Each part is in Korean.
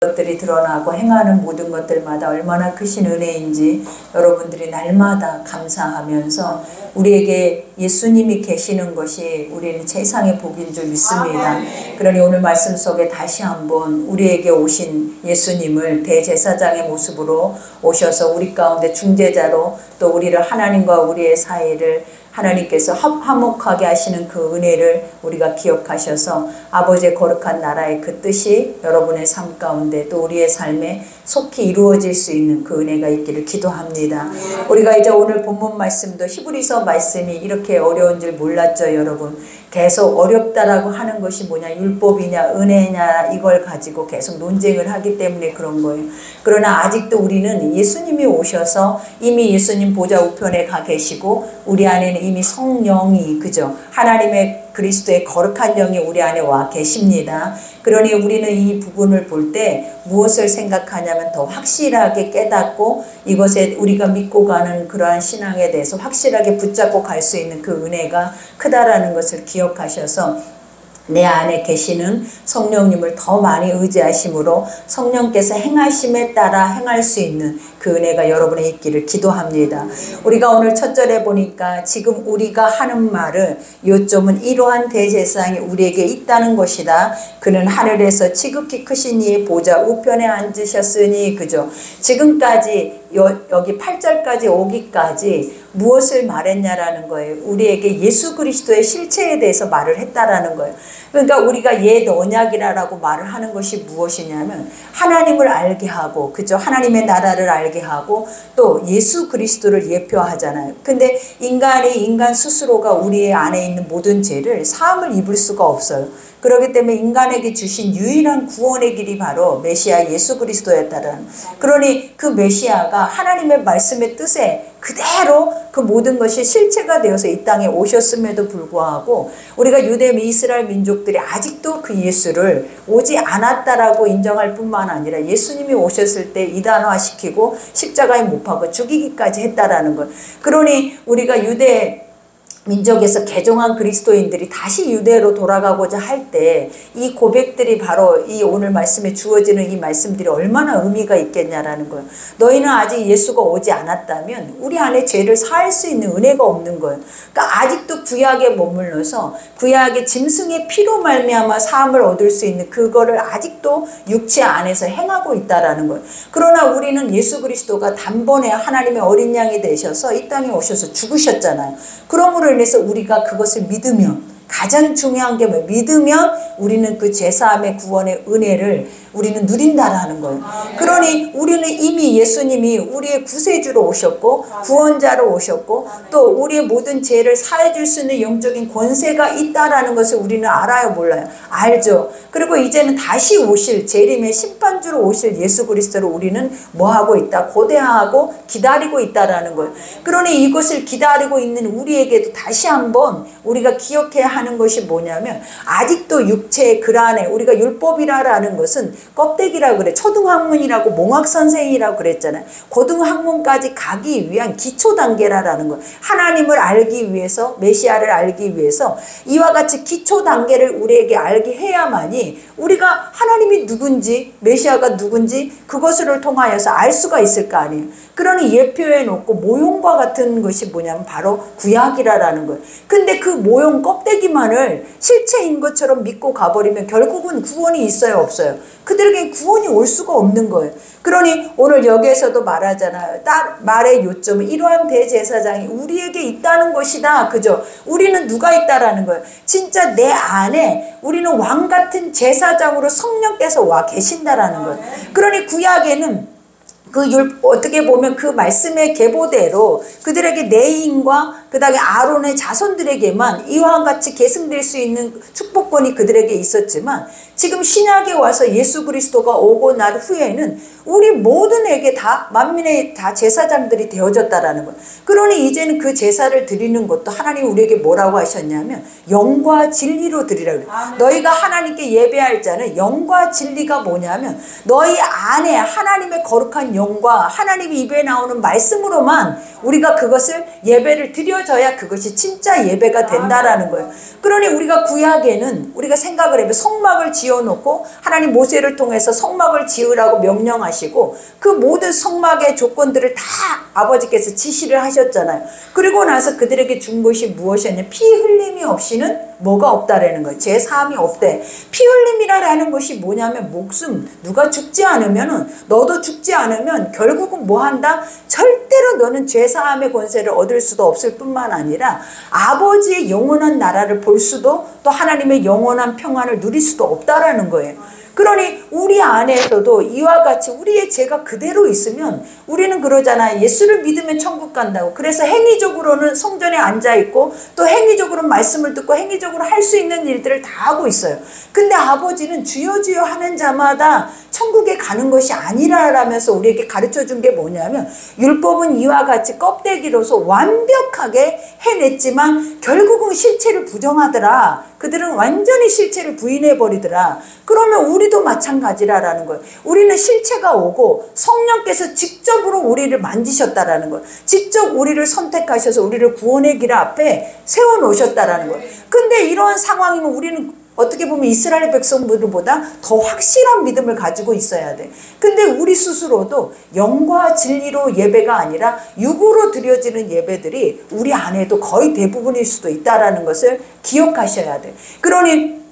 것들이 드러나고 행하는 모든 것들마다 얼마나 크신 은혜인지 여러분들이 날마다 감사하면서 우리에게 예수님이 계시는 것이 우리는 세상의 복인 줄 믿습니다. 그러니 오늘 말씀 속에 다시 한번 우리에게 오신 예수님을 대제사장의 모습으로 오셔서 우리 가운데 중재자로 또 우리를 하나님과 우리의 사이를 하나님께서 화목하게 하시는 그 은혜를 우리가 기억하셔서 아버지의 거룩한 나라의 그 뜻이 여러분의 삶 가운데 또 우리의 삶에 속히 이루어질 수 있는 그 은혜가 있기를 기도합니다. 우리가 이제 오늘 본문 말씀도 히브리서 말씀이 이렇게 어려운 줄 몰랐죠, 여러분. 계속 어렵다라고 하는 것이 뭐냐, 율법이냐 은혜냐 이걸 가지고 계속 논쟁을 하기 때문에 그런 거예요. 그러나 아직도 우리는 예수님이 오셔서 이미 예수님 보좌 우편에 가 계시고 우리 안에는 이미 성령이 그죠, 하나님의 그리스도의 거룩한 영이 우리 안에 와 계십니다. 그러니 우리는 이 부분을 볼 때 무엇을 생각하냐면 더 확실하게 깨닫고 이것에 우리가 믿고 가는 그러한 신앙에 대해서 확실하게 붙잡고 갈 수 있는 그 은혜가 크다라는 것을 기억하셔서 내 안에 계시는 성령님을 더 많이 의지하심으로 성령께서 행하심에 따라 행할 수 있는 그 은혜가 여러분의 있기를 기도합니다. 우리가 오늘 첫 절에 보니까 지금 우리가 하는 말은 요점은 이러한 대제사장이 우리에게 있다는 것이다. 그는 하늘에서 지극히 크신 이의 보좌 우편에 앉으셨으니 그죠. 지금까지 여기 8절까지 오기까지 무엇을 말했냐라는 거예요. 우리에게 예수 그리스도의 실체에 대해서 말을 했다라는 거예요. 그러니까 우리가 옛 언약이라고 말을 하는 것이 무엇이냐면 하나님을 알게 하고 그죠, 하나님의 나라를 알게 하고 또 예수 그리스도를 예표하잖아요. 근데 인간 스스로가 우리 안에 있는 모든 죄를 사함을 입을 수가 없어요. 그렇기 때문에 인간에게 주신 유일한 구원의 길이 바로 메시아 예수 그리스도였다는, 그러니 그 메시아가 하나님의 말씀의 뜻에 그대로 그 모든 것이 실체가 되어서 이 땅에 오셨음에도 불구하고 우리가 유대 이스라엘 민족들이 아직도 그 예수를 오지 않았다라고 인정할 뿐만 아니라 예수님이 오셨을 때 이단화시키고 십자가에 못 박아 죽이기까지 했다라는 것. 그러니 우리가 유대 민족에서 개종한 그리스도인들이 다시 유대로 돌아가고자 할 때 이 고백들이 바로 이 오늘 말씀에 주어지는 이 말씀들이 얼마나 의미가 있겠냐라는 거예요. 너희는 아직 예수가 오지 않았다면 우리 안에 죄를 사할 수 있는 은혜가 없는 거예요. 그러니까 아직도 구약에 머물러서 구약의 짐승의 피로 말미암아 사함을 얻을 수 있는 그거를 아직도 육체 안에서 행하고 있다라는 거예요. 그러나 우리는 예수 그리스도가 단번에 하나님의 어린 양이 되셔서 이 땅에 오셔서 죽으셨잖아요. 그러므로 인해서 우리가 그것을 믿으면, 가장 중요한 게 뭐예요? 믿으면 우리는 그 제사함의 구원의 은혜를 우리는 누린다라는 거예요. 그러니 우리는 이미 예수님이 우리의 구세주로 오셨고 구원자로 오셨고 또 우리의 모든 죄를 사해줄 수 있는 영적인 권세가 있다라는 것을 우리는 알아요, 몰라요? 알죠. 그리고 이제는 다시 오실 재림의 심판주로 오실 예수 그리스도를 우리는 뭐하고 있다? 고대하고 기다리고 있다라는 거예요. 그러니 이것을 기다리고 있는 우리에게도 다시 한번 우리가 기억해야 하는 것이 뭐냐면 아직도 육체의 글 안에 우리가 율법이라는 것은 껍데기라고 그래. 초등학문이라고 몽학선생이라고 그랬잖아요. 고등학문까지 가기 위한 기초 단계라는 거. 하나님을 알기 위해서, 메시아를 알기 위해서 이와 같이 기초 단계를 우리에게 알게 해야만이 우리가 하나님이 누군지, 메시아가 누군지 그것을 통하여서 알 수가 있을 거 아니에요. 그러니 예표해 놓고 모형과 같은 것이 뭐냐면 바로 구약이라는 거예요. 근데 그 모형 껍데기만을 실체인 것처럼 믿고 가버리면 결국은 구원이 있어요, 없어요? 그들에게 구원이 올 수가 없는 거예요. 그러니 오늘 여기에서도 말하잖아요. 말의 요점은 이러한 대제사장이 우리에게 있다는 것이다. 그죠? 우리는 누가 있다라는 거예요. 진짜 내 안에 우리는 왕 같은 제사장으로 성령께서 와 계신다라는 거예요. 그러니 구약에는 어떻게 보면 그 말씀의 계보대로 그들에게 레위인과 그 다음에 아론의 자손들에게만 이와 같이 계승될 수 있는 축복권이 그들에게 있었지만 지금 신약에 와서 예수 그리스도가 오고 난 후에는 우리 모든에게 다 만민의 다 제사장들이 되어졌다라는 거예요. 그러니 이제는 그 제사를 드리는 것도 하나님 우리에게 뭐라고 하셨냐면 영과 진리로 드리라고 그래요. 너희가 하나님께 예배할 자는 영과 진리가 뭐냐면 너희 안에 하나님의 거룩한 영과 하나님의 입에 나오는 말씀으로만 우리가 그것을 예배를 드려야 드려져야 그것이 진짜 예배가 된다라는 거예요. 그러니 우리가 구약에는 우리가 생각을 해보면 성막을 지어놓고 하나님 모세를 통해서 성막을 지으라고 명령하시고 그 모든 성막의 조건들을 다 아버지께서 지시를 하셨잖아요. 그리고 나서 그들에게 준 것이 무엇이었냐? 피 흘림이 없이는 뭐가 없다라는 거예요. 제사함이 없대. 피 흘림이라는 것이 뭐냐면 목숨, 누가 죽지 않으면은, 너도 죽지 않으면 결국은 뭐 한다? 절대로 너는 제사함의 권세를 얻을 수도 없을 뿐만 아니라 아버지의 영원한 나라를 볼 수도, 또 하나님의 영원한 평안을 누릴 수도 없다라는 거예요. 그러니 우리 안에서도 이와 같이 우리의 죄가 그대로 있으면 우리는 그러잖아요. 예수를 믿으면 천국 간다고. 그래서 행위적으로는 성전에 앉아있고 또 행위적으로는 말씀을 듣고 행위적으로 할 수 있는 일들을 다 하고 있어요. 근데 아버지는 주여 주여 하는 자마다 천국에 가는 것이 아니라라면서 우리에게 가르쳐준 게 뭐냐면, 율법은 이와 같이 껍데기로서 완벽하게 해냈지만 결국은 실체를 부정하더라. 그들은 완전히 실체를 부인해버리더라. 그러면 우리도 마찬가지라는 거예요. 우리는 실체가 오고 성령께서 직접으로 우리를 만지셨다라는 거예요. 직접 우리를 선택하셔서 우리를 구원의 길 앞에 세워놓으셨다라는 거예요. 근데 이런 상황이면 우리는 어떻게 보면 이스라엘 백성들보다 더 확실한 믿음을 가지고 있어야 돼. 근데 우리 스스로도 영과 진리로 예배가 아니라 육으로 드려지는 예배들이 우리 안에도 거의 대부분일 수도 있다는 것을 기억하셔야 돼. 그러니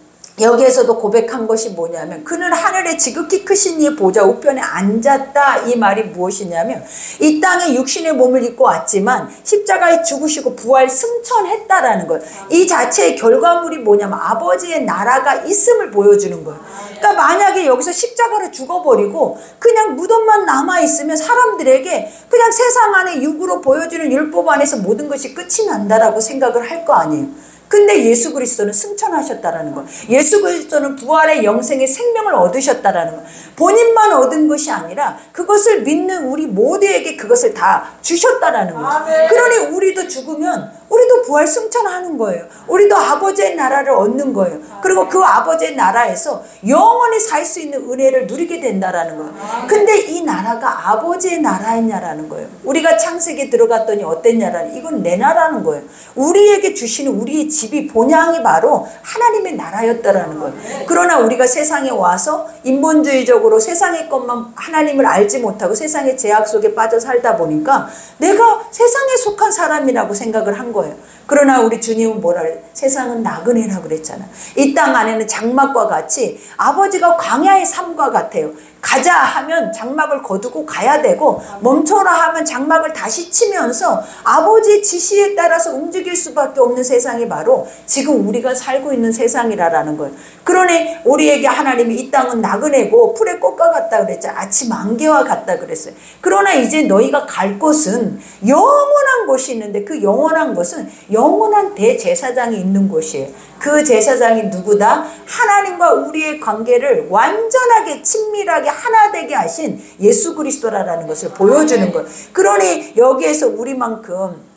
여기에서도 고백한 것이 뭐냐면, 그는 하늘에 지극히 크신 이의 보좌 우편에 앉았다. 이 말이 무엇이냐면, 이 땅에 육신의 몸을 입고 왔지만 십자가에 죽으시고 부활 승천했다라는 거예요. 이 자체의 결과물이 뭐냐면 아버지의 나라가 있음을 보여주는 거예요. 그러니까 만약에 여기서 십자가로 죽어버리고 그냥 무덤만 남아있으면 사람들에게 그냥 세상 안에 육으로 보여주는 율법 안에서 모든 것이 끝이 난다라고 생각을 할 거 아니에요. 근데 예수 그리스도는 승천하셨다라는 거. 예수 그리스도는 부활의 영생의 생명을 얻으셨다라는 거. 본인만 얻은 것이 아니라 그것을 믿는 우리 모두에게 그것을 다 주셨다라는 거죠. 그러니 우리도 죽으면 우리도 부활 승천하는 거예요. 우리도 아버지의 나라를 얻는 거예요. 그리고 그 아버지의 나라에서 영원히 살 수 있는 은혜를 누리게 된다라는 거예요. 근데 이 나라가 아버지의 나라였냐라는 거예요. 우리가 창세기에 들어갔더니 어땠냐라는, 이건 내 나라는 거예요. 우리에게 주시는 우리의 집이 본향이 바로 하나님의 나라였다라는 거예요. 그러나 우리가 세상에 와서 인본주의적으로 세상의 것만 하나님을 알지 못하고 세상의 제약 속에 빠져 살다 보니까 내가 세상에 속한 사람이라고 생각을 한 거예요. 그러나 우리 주님은 뭐라 그래요? 세상은 나그네라고 그랬잖아. 이 땅 안에는 장막과 같이 아버지가 광야의 삶과 같아요. 가자 하면 장막을 거두고 가야 되고, 멈춰라 하면 장막을 다시 치면서 아버지의 지시에 따라서 움직일 수밖에 없는 세상이 바로 지금 우리가 살고 있는 세상이라는 거예요. 그러니 우리에게 하나님이 이 땅은 나그네고 풀의 꽃과 같다 그랬죠. 아침 안개와 같다 그랬어요. 그러나 이제 너희가 갈 곳은 영원한 곳이 있는데, 그 영원한 곳은 영원한 대제사장이 있는 곳이에요. 그 제사장이 누구다? 하나님과 우리의 관계를 완전하게 친밀하게 하나 되게 하신 예수 그리스도라는 것을 보여주는 거예요. 그러니 여기에서 우리만큼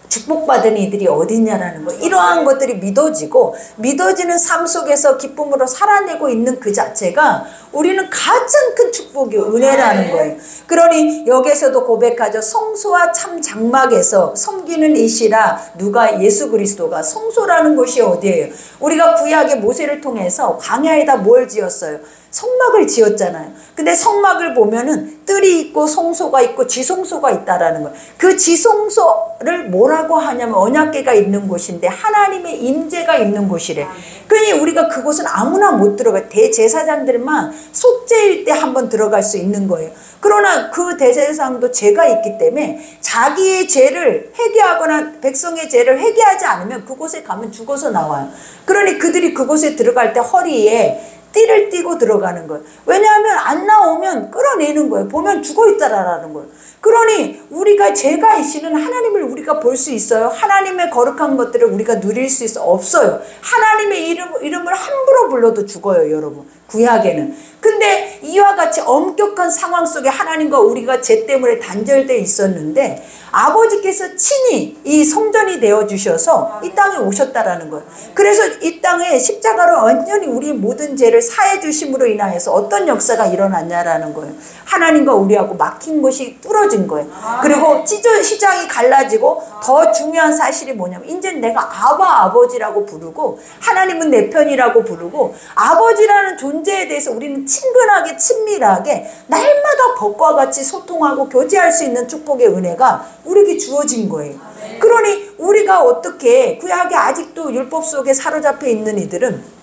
축복받은 이들이 어딨냐라는 거, 이러한 것들이 믿어지고 믿어지는 삶 속에서 기쁨으로 살아내고 있는 그 자체가 우리는 가장 큰 축복이 은혜라는 거예요. 그러니 여기에서도 고백하죠. 성소와 참 장막에서 섬기는 이시라. 누가? 예수 그리스도가. 성소라는 곳이 어디예요? 우리가 구약의 모세를 통해서 광야에다 뭘 지었어요? 성막을 지었잖아요. 근데 성막을 보면은 뜰이 있고 성소가 있고 지성소가 있다라는 거예요. 그 지성소를 뭐라고 하냐면 언약궤가 있는 곳인데 하나님의 임재가 있는 곳이래. 그러니 우리가 그곳은 아무나 못 들어가요. 대제사장들만 속죄일 때 한번 들어갈 수 있는 거예요. 그러나 그 대제사장도 죄가 있기 때문에 자기의 죄를 회개하거나 백성의 죄를 회개하지 않으면 그곳에 가면 죽어서 나와요. 그러니 그들이 그곳에 들어갈 때 허리에 띠를 띠고 들어가는 거예요. 왜냐하면 안 나오면 끌어내는 거예요. 보면 죽어있다라는 거예요. 그러니 우리가 죄가 있으면 하나님을 우리가 볼 수 있어요? 하나님의 거룩한 것들을 우리가 누릴 수 있어? 없어요. 하나님의 이름을 함부로 불러도 죽어요, 여러분. 구약에는. 근데 이와 같이 엄격한 상황 속에 하나님과 우리가 죄 때문에 단절되어 있었는데 아버지께서 친히 이 성전이 되어주셔서 이 땅에 오셨다라는 거예요. 그래서 이 땅에 십자가로 완전히 우리의 모든 죄를 사해 주심으로 인하여서 어떤 역사가 일어났냐라는 거예요. 하나님과 우리하고 막힌 것이 뚫어진 거예요. 그리고 시장이 갈라지고 더 중요한 사실이 뭐냐면 이제 내가 아버지라고 부르고 하나님은 내 편이라고 부르고 아버지라는 존재에 대해서 우리는 친근하게 친밀하게 날마다 법과 같이 소통하고 교제할 수 있는 축복의 은혜가 우리에게 주어진 거예요. 그러니 우리가 어떻게 구약에 아직도 율법 속에 사로잡혀 있는 이들은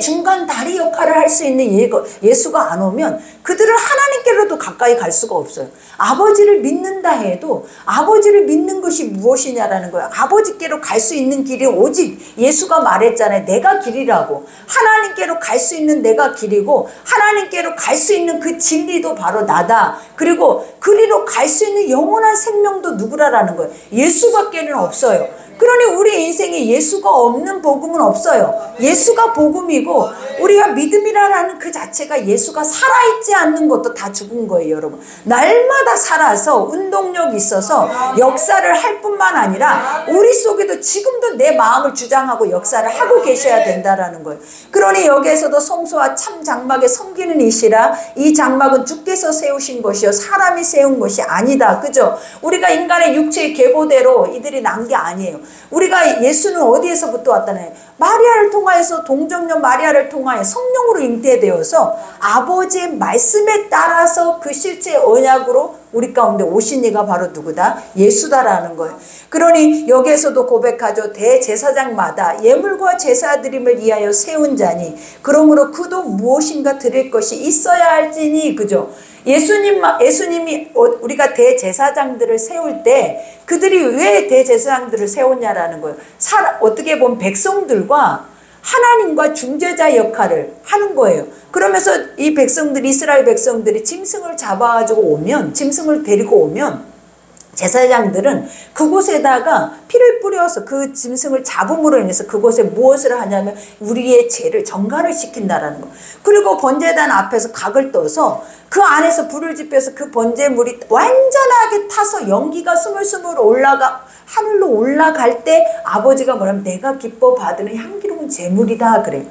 중간 다리 역할을 할 수 있는 예수가 안 오면 그들은 하나님께로도 가까이 갈 수가 없어요. 아버지를 믿는다 해도 아버지를 믿는 것이 무엇이냐라는 거예요. 아버지께로 갈 수 있는 길이 오직 예수가 말했잖아요. 내가 길이라고. 하나님께로 갈 수 있는 내가 길이고 하나님께로 갈 수 있는 그 진리도 바로 나다. 그리고 그리로 갈 수 있는 영원한 생명도 누구라라는 거예요. 예수밖에는 없어요. 그러니 우리 인생에 예수가 없는 복음은 없어요. 예수가 복음이고 우리가 믿음이라는 그 자체가 예수가 살아있지 않는 것도 다 죽은 거예요, 여러분. 날마다 살아서 운동력이 있어서 역사를 할 뿐만 아니라 우리 속에도 지금도 내 마음을 주장하고 역사를 하고 계셔야 된다라는 거예요. 그러니 여기에서도 성소와 참 장막에 섬기는 이시라 이 장막은 주께서 세우신 것이요 사람이 세운 것이 아니다. 그죠? 우리가 인간의 육체의 계보대로 이들이 난 게 아니에요. 우리가 예수는 어디에서부터 왔다나요? 마리아를 통하여서 동정녀 마리아를 통하여 성령으로 잉태되어서 아버지의 말씀에 따라서 그 실제 언약으로 우리 가운데 오신 이가 바로 누구다? 예수다라는 거예요. 그러니 여기에서도 고백하죠. 대제사장마다 예물과 제사드림을 위하여 세운 자니 그러므로 그도 무엇인가 드릴 것이 있어야 할지니. 그죠? 예수님이 우리가 대제사장들을 세울 때 그들이 왜 대제사장들을 세웠냐라는 거예요. 어떻게 보면 백성들과 하나님과 중재자 역할을 하는 거예요. 그러면서 이 백성들이 이스라엘 백성들이 짐승을 잡아가지고 오면 짐승을 데리고 오면 제사장들은 그곳에다가 피를 뿌려서 그 짐승을 잡음으로 인해서 그곳에 무엇을 하냐면 우리의 죄를 정갈을 시킨다라는 거. 그리고 번제단 앞에서 각을 떠서 그 안에서 불을 지펴서 그 번제물이 완전하게 타서 연기가 스물스물 하늘로 올라갈 때 아버지가 뭐냐면 내가 기뻐 받으는 향기로운 제물이다 그래요.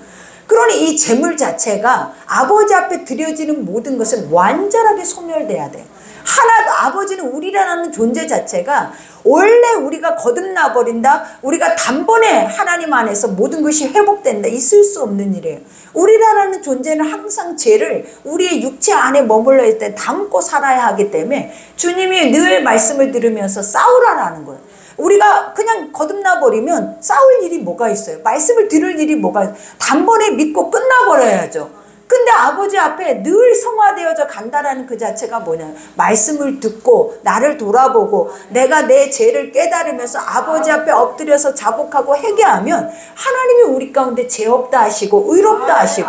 그러니 이 제물 자체가 아버지 앞에 드려지는 모든 것은 완전하게 소멸돼야 돼요. 하나도 아버지는 우리라는 존재 자체가 원래 우리가 거듭나 버린다. 우리가 단번에 하나님 안에서 모든 것이 회복된다. 있을 수 없는 일이에요. 우리라는 존재는 항상 죄를 우리의 육체 안에 머물러 있을 때 담고 살아야 하기 때문에 주님이 늘 말씀을 들으면서 싸우라라는 거예요. 우리가 그냥 거듭나 버리면 싸울 일이 뭐가 있어요? 말씀을 들을 일이 뭐가 있어요? 단번에 믿고 끝나버려야죠. 근데 아버지 앞에 늘 성화되어져 간다라는 그 자체가 뭐냐? 말씀을 듣고 나를 돌아보고 내가 내 죄를 깨달으면서 아버지 앞에 엎드려서 자복하고 회개하면 하나님이 우리 가운데 죄 없다 하시고 의롭다 하시고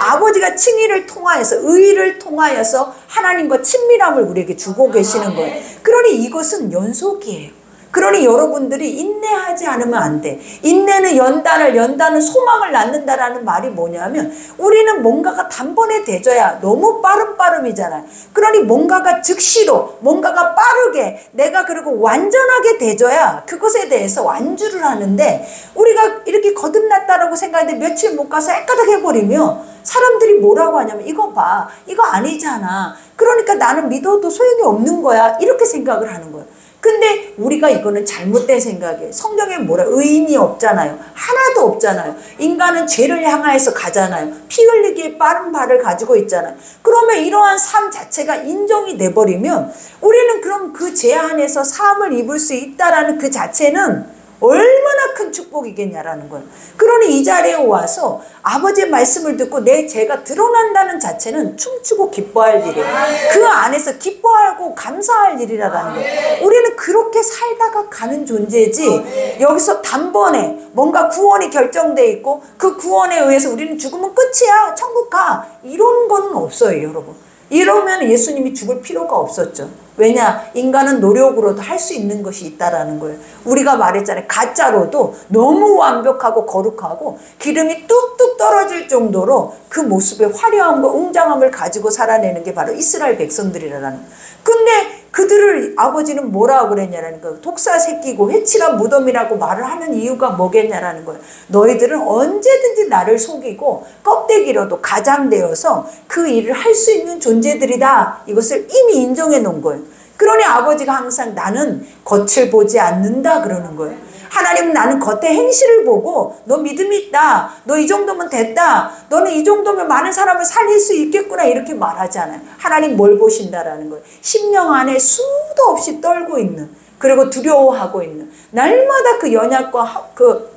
아버지가 칭의를 통하여서 의를 통하여서 하나님과 친밀함을 우리에게 주고 계시는 거예요. 그러니 이것은 연속이에요. 그러니 여러분들이 인내하지 않으면 안 돼. 인내는 연단은 소망을 낳는다라는 말이 뭐냐면 우리는 뭔가가 단번에 되져야 너무 빠름이잖아요. 그러니 뭔가가 즉시로 뭔가가 빠르게 내가 그리고 완전하게 되져야 그것에 대해서 완주를 하는데 우리가 이렇게 거듭났다라고 생각하는데 며칠 못 가서 헷가닥 해버리면 사람들이 뭐라고 하냐면 이거 봐. 이거 아니잖아. 그러니까 나는 믿어도 소용이 없는 거야. 이렇게 생각을 하는 거예요. 근데 우리가 이거는 잘못된 생각이에요. 성경에 의인이 없잖아요. 하나도 없잖아요. 인간은 죄를 향하여서 가잖아요. 피 흘리기에 빠른 발을 가지고 있잖아요. 그러면 이러한 삶 자체가 인정이 돼버리면 우리는 그럼 그 죄 안에서 사함을 입을 수 있다라는 그 자체는 얼마나 큰 축복이겠냐라는 거예요. 그러니 이 자리에 와서 아버지의 말씀을 듣고 내 죄가 드러난다는 자체는 춤추고 기뻐할 일이에요. 그 안에서 기뻐하고 감사할 일이라는 거예요. 우리는 그렇게 살다가 가는 존재지 여기서 단번에 뭔가 구원이 결정돼 있고 그 구원에 의해서 우리는 죽으면 끝이야 천국 가 이런 거는 없어요 여러분. 이러면 예수님이 죽을 필요가 없었죠. 왜냐? 인간은 노력으로도 할 수 있는 것이 있다라는 거예요. 우리가 말했잖아요. 가짜로도 너무 완벽하고 거룩하고 기름이 뚝뚝 떨어질 정도로 그 모습의 화려함과 웅장함을 가지고 살아내는 게 바로 이스라엘 백성들이라는 거예요. 근데 그들을 아버지는 뭐라고 그랬냐라는 거예요. 독사 새끼고 회칠한 무덤이라고 말을 하는 이유가 뭐겠냐라는 거예요. 너희들은 언제든지 나를 속이고 껍데기로도 가장되어서 그 일을 할 수 있는 존재들이다. 이것을 이미 인정해 놓은 거예요. 그러니 아버지가 항상 나는 겉을 보지 않는다 그러는 거예요. 하나님은 나는 겉의 행실을 보고 너 믿음이 있다. 너 이 정도면 됐다. 너는 이 정도면 많은 사람을 살릴 수 있겠구나. 이렇게 말하지 않아요. 하나님 뭘 보신다라는 거예요. 심령 안에 수도 없이 떨고 있는, 그리고 두려워하고 있는, 날마다 그 연약과 그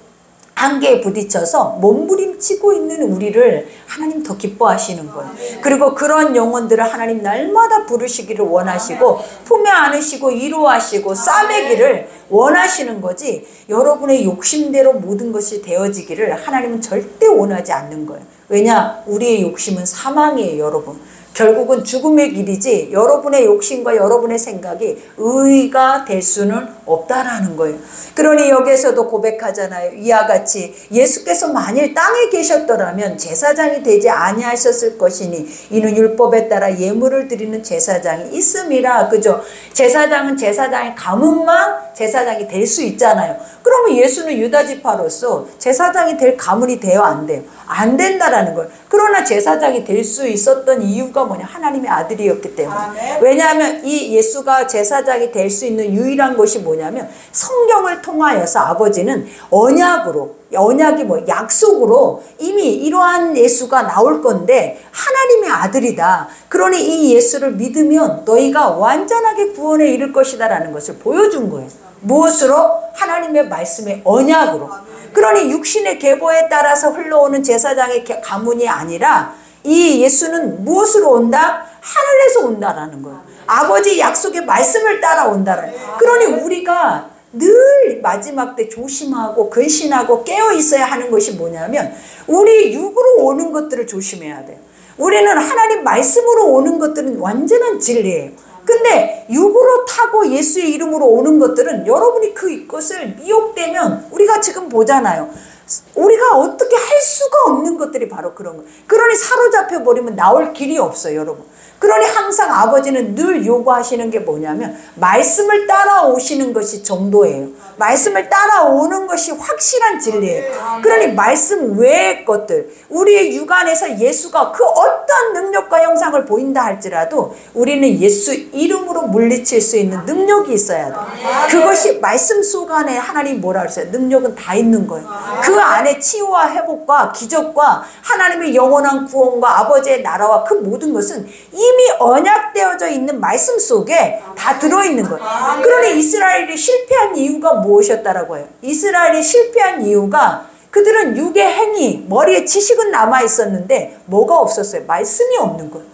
한계에 부딪혀서 몸부림치고 있는 우리를 하나님 더 기뻐하시는 거예요. 그리고 그런 영혼들을 하나님 날마다 부르시기를 원하시고 품에 안으시고 위로하시고 싸매기를 원하시는 거지, 여러분의 욕심대로 모든 것이 되어지기를 하나님은 절대 원하지 않는 거예요. 왜냐? 우리의 욕심은 사망이에요, 여러분. 결국은 죽음의 길이지 여러분의 욕심과 여러분의 생각이 의가 될 수는 없다라는 거예요. 그러니 여기에서도 고백하잖아요. 이와 같이 예수께서 만일 땅에 계셨더라면 제사장이 되지 아니하셨을 것이니 이는 율법에 따라 예물을 드리는 제사장이 있음이라. 그죠? 제사장은 제사장의 가문만 제사장이 될 수 있잖아요. 그러면 예수는 유다지파로서 제사장이 될 가문이 돼요, 안 돼요? 안 된다라는 거예요. 그러나 제사장이 될 수 있었던 이유가 뭐냐? 하나님의 아들이었기 때문에. 왜냐하면 이 예수가 제사장이 될 수 있는 유일한 것이 뭐냐면 성경을 통하여서 아버지는 언약으로, 언약이 뭐 약속으로 이미 이러한 예수가 나올 건데 하나님의 아들이다. 그러니 이 예수를 믿으면 너희가 완전하게 구원에 이를 것이다 라는 것을 보여준 거예요. 무엇으로? 하나님의 말씀의 언약으로. 그러니 육신의 계보에 따라서 흘러오는 제사장의 가문이 아니라 이 예수는 무엇으로 온다? 하늘에서 온다라는 거예요. 아버지 약속의 말씀을 따라온다라는 거예요. 그러니 우리가 늘 마지막 때 조심하고 근신하고 깨어 있어야 하는 것이 뭐냐면 우리 육으로 오는 것들을 조심해야 돼요. 우리는 하나님 말씀으로 오는 것들은 완전한 진리예요. 근데 육으로 타고 예수의 이름으로 오는 것들은 여러분이 그것을 미혹되면 우리가 지금 보잖아요. 우리가 어떻게 할 수가 없는 것들이 바로 그런 거예요. 그러니 사로잡혀 버리면 나올 길이 없어요, 여러분. 그러니 항상 아버지는 늘 요구하시는 게 뭐냐면 말씀을 따라오시는 것이 정도예요. 말씀을 따라오는 것이 확실한 진리예요. 그러니 말씀 외의 것들, 우리의 육안에서 예수가 그 어떤 능력과 형상을 보인다 할지라도 우리는 예수 이름으로 물리칠 수 있는 능력이 있어야 돼요. 그것이 말씀 속 안에 하나님 뭐라 그랬어요? 능력은 다 있는 거예요. 그 안에 치유와 회복과 기적과 하나님의 영원한 구원과 아버지의 나라와 그 모든 것은 이미 언약되어져 있는 말씀 속에 다 들어있는 거예요. 그러니 이스라엘이 실패한 이유가 무엇이었다라고 해요? 이스라엘이 실패한 이유가 그들은 육의 행위, 머리에 지식은 남아있었는데 뭐가 없었어요? 말씀이 없는 거예요.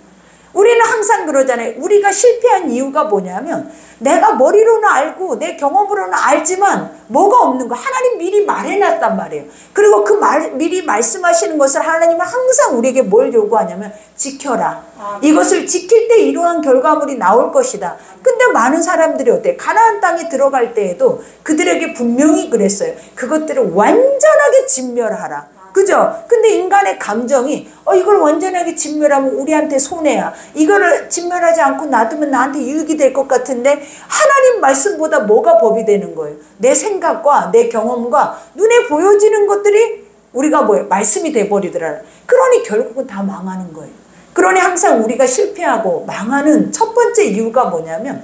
우리는 항상 그러잖아요. 우리가 실패한 이유가 뭐냐면 내가 머리로는 알고 내 경험으로는 알지만 뭐가 없는 거. 하나님 미리 말해놨단 말이에요. 그리고 그 미리 말씀하시는 것을 하나님은 항상 우리에게 뭘 요구하냐면 지켜라. 이것을 지킬 때 이러한 결과물이 나올 것이다. 근데 많은 사람들이 어때요? 가나안 땅에 들어갈 때에도 그들에게 분명히 그랬어요. 그것들을 완전하게 진멸하라. 그죠? 근데 인간의 감정이 이걸 완전하게 진멸하면 우리한테 손해야. 이거를 진멸하지 않고 놔두면 나한테 유익이 될 것 같은데 하나님 말씀보다 뭐가 법이 되는 거예요? 내 생각과 내 경험과 눈에 보여지는 것들이 우리가 뭐예요? 말씀이 돼버리더라. 그러니 결국은 다 망하는 거예요. 그러니 항상 우리가 실패하고 망하는 첫 번째 이유가 뭐냐면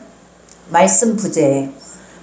말씀 부재예요.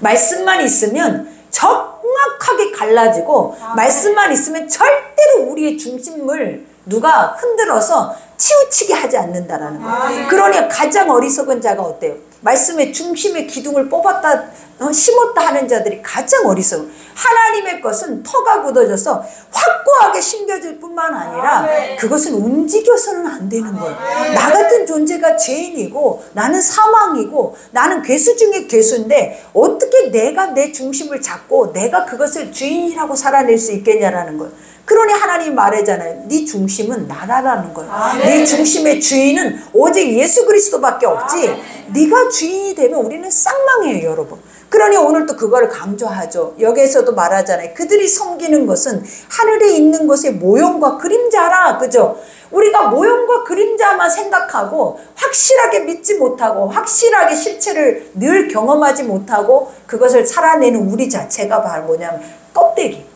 말씀만 있으면 정확하게 갈라지고 말씀만 있으면 절대로 우리의 중심을 누가 흔들어서 치우치게 하지 않는다라는 거예요. 그러니 가장 어리석은 자가 어때요? 말씀의 중심의 기둥을 뽑았다 심었다 하는 자들이 가장 어리석어. 하나님의 것은 터가 굳어져서 확고하게 심겨질 뿐만 아니라 그것은 움직여서는 안 되는 거예요. 나 같은 존재가 죄인이고 나는 사망이고 나는 괴수 중에 괴수인데 어떻게 내가 내 중심을 잡고 내가 그것을 주인이라고 살아낼 수 있겠냐라는 거예요. 그러니 하나님이 말하잖아요. 네 중심은 나라라는 거예요. 네 중심의 주인은 오직 예수 그리스도밖에 없지. 네가 주인이 되면 우리는 쌍망이에요, 여러분. 그러니 오늘 또 그걸 강조하죠. 여기에서도 말하잖아요. 그들이 섬기는 것은 하늘에 있는 것의 모형과 그림자라. 그죠? 우리가 모형과 그림자만 생각하고 확실하게 믿지 못하고 확실하게 실체를 늘 경험하지 못하고 그것을 살아내는 우리 자체가 바로 뭐냐면 껍데기.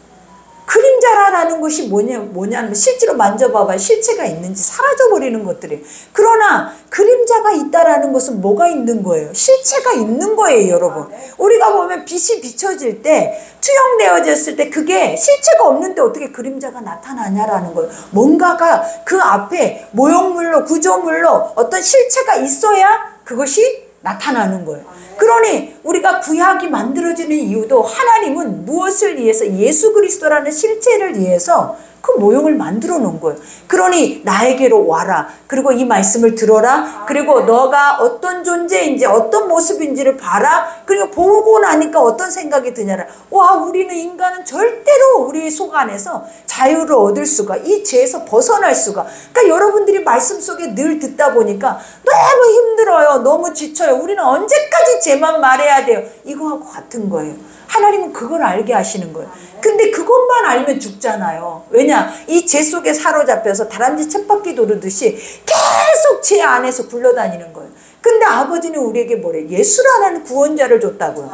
그림자라는 것이 뭐냐면 실제로 만져봐봐야 실체가 있는지 사라져버리는 것들이에요. 그러나 그림자가 있다라는 것은 뭐가 있는 거예요? 실체가 있는 거예요, 여러분. 우리가 보면 빛이 비춰질 때, 투영되어졌을 때 그게 실체가 없는데 어떻게 그림자가 나타나냐라는 거예요. 뭔가가 그 앞에 모형물로, 구조물로 어떤 실체가 있어야 그것이 나타나는 거예요. 그러니 우리가 구약이 만들어지는 이유도 하나님은 무엇을 위해서? 예수 그리스도라는 실체를 위해서 그 모형을 만들어 놓은 거예요. 그러니 나에게로 와라. 그리고 이 말씀을 들어라. 그리고 너가 어떤 존재인지 어떤 모습인지를 봐라. 그리고 보고 나니까 어떤 생각이 드냐라. 와, 우리는 인간은 절대로 우리 속 안에서 자유를 얻을 수가, 이 죄에서 벗어날 수가. 그러니까 여러분들이 말씀 속에 늘 듣다 보니까 너무 힘들어요. 너무 지쳐요. 우리는 언제까지 죄만 말해야 돼요. 이거하고 같은 거예요. 하나님은 그걸 알게 하시는 거예요. 근데 그것만 알면 죽잖아요. 왜냐? 이 죄 속에 사로잡혀서 다람쥐 쳇바퀴 도르듯이 계속 죄 안에서 굴러다니는 거예요. 근데 아버지는 우리에게 뭐래? 예수라는 구원자를 줬다고요.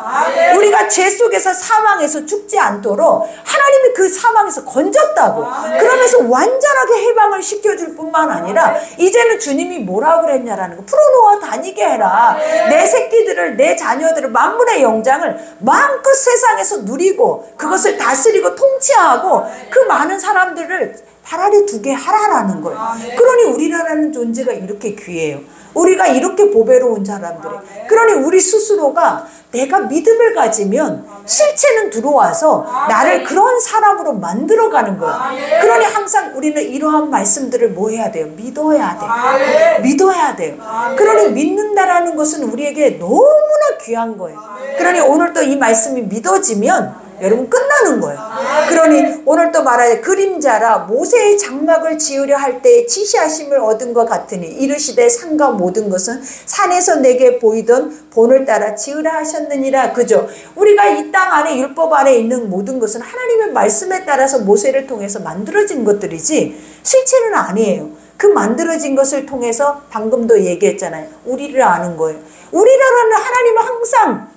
우리가 죄 속에서 사망해서 죽지 않도록 하나님이 그 사망에서 건졌다고. 그러면서 완전하게 해방을 시켜줄 뿐만 아니라 이제는 주님이 뭐라 그랬냐라는 거. 풀어놓아 다니게 해라. 내 새끼들을, 내 자녀들을, 만물의 영장을 마음껏 세상에서 누리고 그것을 다스리고 통치하고 그 많은 사람들을 발 아래 두게 하라라는 거예요. 그러니 우리라는 존재가 이렇게 귀해요. 우리가 이렇게 보배로운 사람들이에요. 그러니 우리 스스로가 내가 믿음을 가지면 실체는 들어와서 나를 그런 사람으로 만들어가는 거예요. 그러니 항상 우리는 이러한 말씀들을 뭐 해야 돼요? 믿어야 돼요. 믿어야 돼요. 그러니 믿는다라는 것은 우리에게 너무나 귀한 거예요. 그러니 오늘 또 이 말씀이 믿어지면 여러분 끝나는 거예요. 그러니 오늘 또 말하여 그림자라 모세의 장막을 지으려 할 때에 지시하심을 얻은 것 같으니 이르시되 산과 모든 것은 산에서 내게 보이던 본을 따라 지으라 하셨느니라. 그죠? 우리가 이 땅 안에 율법 안에 있는 모든 것은 하나님의 말씀에 따라서 모세를 통해서 만들어진 것들이지 실체는 아니에요. 그 만들어진 것을 통해서 방금도 얘기했잖아요. 우리를 아는 거예요. 우리라는 하나님은 항상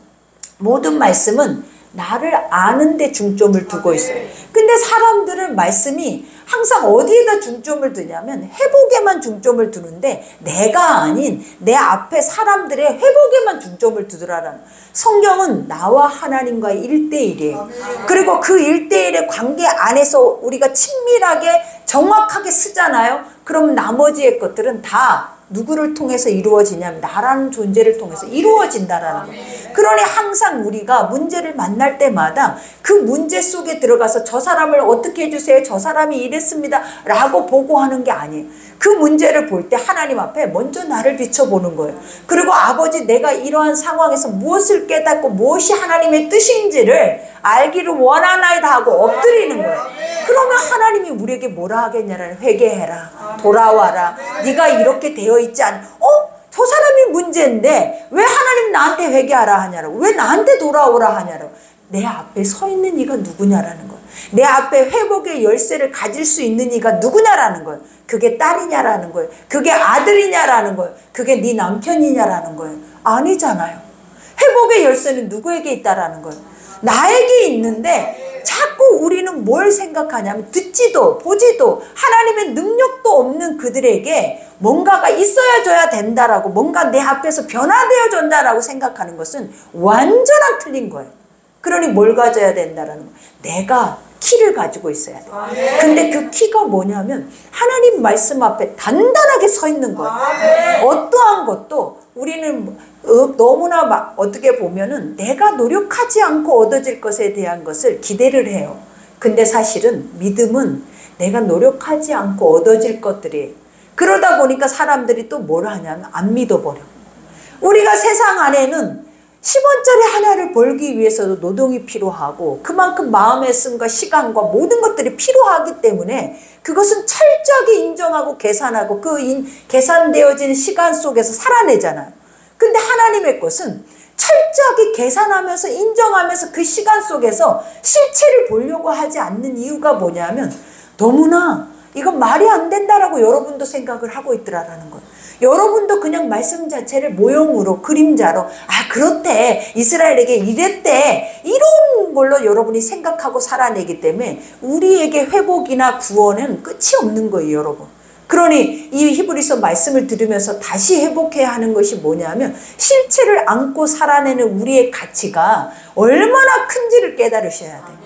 모든 말씀은 나를 아는 데 중점을 두고 있어요. 근데 사람들은 말씀이 항상 어디에다 중점을 두냐면 회복에만 중점을 두는데 내가 아닌 내 앞에 사람들의 회복에만 중점을 두더라라는. 성경은 나와 하나님과의 1대1이에요. 그리고 그 1대1의 관계 안에서 우리가 친밀하게 정확하게 쓰잖아요. 그럼 나머지의 것들은 다 누구를 통해서 이루어지냐면 나라는 존재를 통해서 이루어진다라는 거예요. 그러니 항상 우리가 문제를 만날 때마다 그 문제 속에 들어가서 저 사람을 어떻게 해주세요, 저 사람이 이랬습니다 라고 보고하는 게 아니에요. 그 문제를 볼 때 하나님 앞에 먼저 나를 비춰보는 거예요. 그리고 아버지, 내가 이러한 상황에서 무엇을 깨닫고 무엇이 하나님의 뜻인지를 알기를 원하나이다 하고 엎드리는 거예요. 그러면 하나님이 우리에게 뭐라 하겠냐라는, 회개해라, 돌아와라, 네가 이렇게 되어 있지 않, 저 사람이 문제인데 왜 하나님 나한테 회개하라 하냐라고, 왜 나한테 돌아오라 하냐라고. 내 앞에 서 있는 이가 누구냐라는 거예요. 내 앞에 회복의 열쇠를 가질 수 있는 이가 누구냐라는 거예요. 그게 딸이냐라는 거예요. 그게 아들이냐라는 거예요. 그게 네 남편이냐라는 거예요. 아니잖아요. 회복의 열쇠는 누구에게 있다라는 거예요. 나에게 있는데 자꾸 우리는 뭘 생각하냐면 듣지도 보지도 하나님의 능력도 없는 그들에게 뭔가가 있어야 줘야 된다라고, 뭔가 내 앞에서 변화되어 준다라고 생각하는 것은 완전한 틀린 거예요. 그러니 뭘 가져야 된다라는 거예요. 내가 키를 가지고 있어야 돼. 근데 그 키가 뭐냐면 하나님 말씀 앞에 단단하게 서 있는 거예요. 어떠한 것도 우리는 너무나 어떻게 보면은 내가 노력하지 않고 얻어질 것에 대한 것을 기대를 해요. 근데 사실은 믿음은 내가 노력하지 않고 얻어질 것들이에요. 그러다 보니까 사람들이 또 뭘 하냐면 안 믿어버려. 우리가 세상 안에는 10원짜리 하나를 벌기 위해서도 노동이 필요하고 그만큼 마음의 쓴과 시간과 모든 것들이 필요하기 때문에 그것은 철저하게 인정하고 계산하고 그 계산되어진 시간 속에서 살아내잖아요. 근데 하나님의 것은 철저하게 계산하면서 인정하면서 그 시간 속에서 실체를 보려고 하지 않는 이유가 뭐냐면 너무나 이건 말이 안 된다라고 여러분도 생각을 하고 있더라라는 거예요. 여러분도 그냥 말씀 자체를 모형으로 그림자로 그렇대 이스라엘에게 이랬대 이런 걸로 여러분이 생각하고 살아내기 때문에 우리에게 회복이나 구원은 끝이 없는 거예요 여러분. 그러니 이 히브리서 말씀을 들으면서 다시 회복해야 하는 것이 뭐냐면 실체를 안고 살아내는 우리의 가치가 얼마나 큰지를 깨달으셔야 돼요.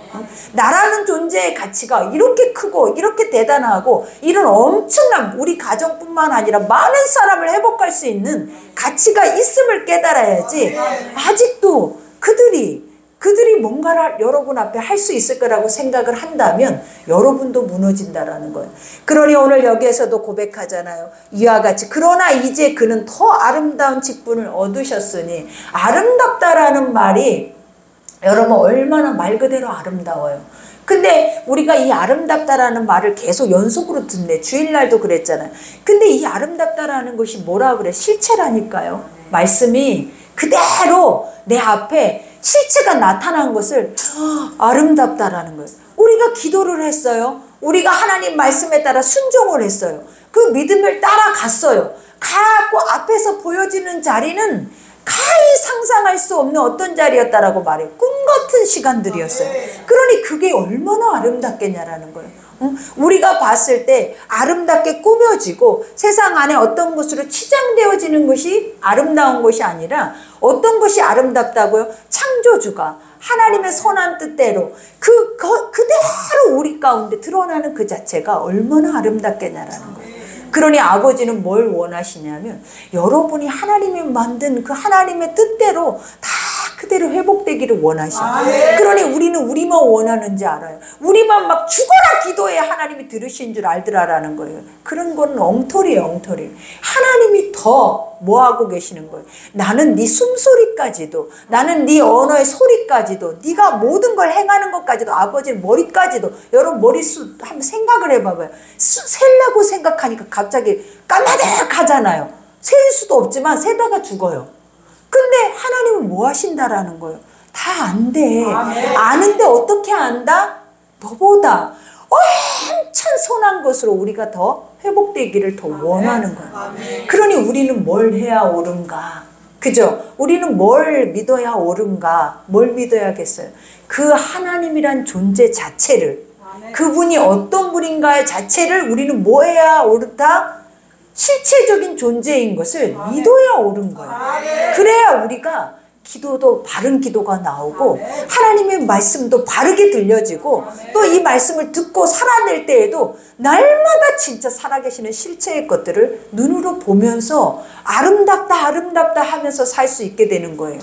나라는 존재의 가치가 이렇게 크고 이렇게 대단하고 이런 엄청난 우리 가정뿐만 아니라 많은 사람을 회복할 수 있는 가치가 있음을 깨달아야지 아직도 그들이 뭔가를 여러분 앞에 할 수 있을 거라고 생각을 한다면 여러분도 무너진다라는 거예요. 그러니 오늘 여기에서도 고백하잖아요. 이와 같이 그러나 이제 그는 더 아름다운 직분을 얻으셨으니 아름답다라는 말이 여러분 얼마나 말 그대로 아름다워요. 근데 우리가 이 아름답다라는 말을 계속 연속으로 듣네. 주일날도 그랬잖아요. 근데 이 아름답다라는 것이 뭐라 그래? 실체라니까요. 말씀이 그대로 내 앞에 실체가 나타난 것을 아름답다라는 거예요. 우리가 기도를 했어요. 우리가 하나님 말씀에 따라 순종을 했어요. 그 믿음을 따라갔어요. 가고 앞에서 보여지는 자리는 가히 상상할 수 없는 어떤 자리였다라고 말해요. 꿈 같은 시간들이었어요. 그러니 그게 얼마나 아름답겠냐라는 거예요. 우리가 봤을 때 아름답게 꾸며지고 세상 안에 어떤 것으로 치장되어지는 것이 아름다운 것이 아니라 어떤 것이 아름답다고요? 창조주가 하나님의 선한 뜻대로 그대로 우리 가운데 드러나는 그 자체가 얼마나 아름답겠냐라는 거예요. 그러니 아버지는 뭘 원하시냐면 여러분이 하나님이 만든 그 하나님의 뜻대로 다 그대로 회복되기를 원하셔요. 그러니 우리는 우리만 원하는지 알아요. 우리만 막 죽어라 기도해 하나님이 들으신 줄 알더라라는 거예요. 그런 거는 엉터리예요, 엉터리. 하나님이 더 뭐하고 계시는 거예요. 나는 네 숨소리까지도, 나는 네 언어의 소리까지도, 네가 모든 걸 행하는 것까지도, 아버지의 머리까지도, 여러분 머릿수 한번 생각을 해봐봐요. 셀라고 생각하니까 갑자기 까마득하잖아요. 셀 수도 없지만 세다가 죽어요. 근데 하나님은 뭐 하신다라는 거예요. 다 안돼. 아는데 어떻게 안다? 너보다 엄청 선한 것으로 우리가 더 회복되기를 더 원하는 거예요. 그러니 우리는 뭘 해야 옳은가? 그죠? 우리는 뭘 믿어야 옳은가? 뭘 믿어야겠어요? 그 하나님이란 존재 자체를, 그분이 어떤 분인가의 자체를 우리는 뭐 해야 옳다? 실체적인 존재인 것을 믿어야 옳은 거예요. 그래야 우리가 기도도 바른 기도가 나오고 하나님의 말씀도 바르게 들려지고 또 이 말씀을 듣고 살아낼 때에도 날마다 진짜 살아계시는 실체의 것들을 눈으로 보면서 아름답다 아름답다 하면서 살 수 있게 되는 거예요.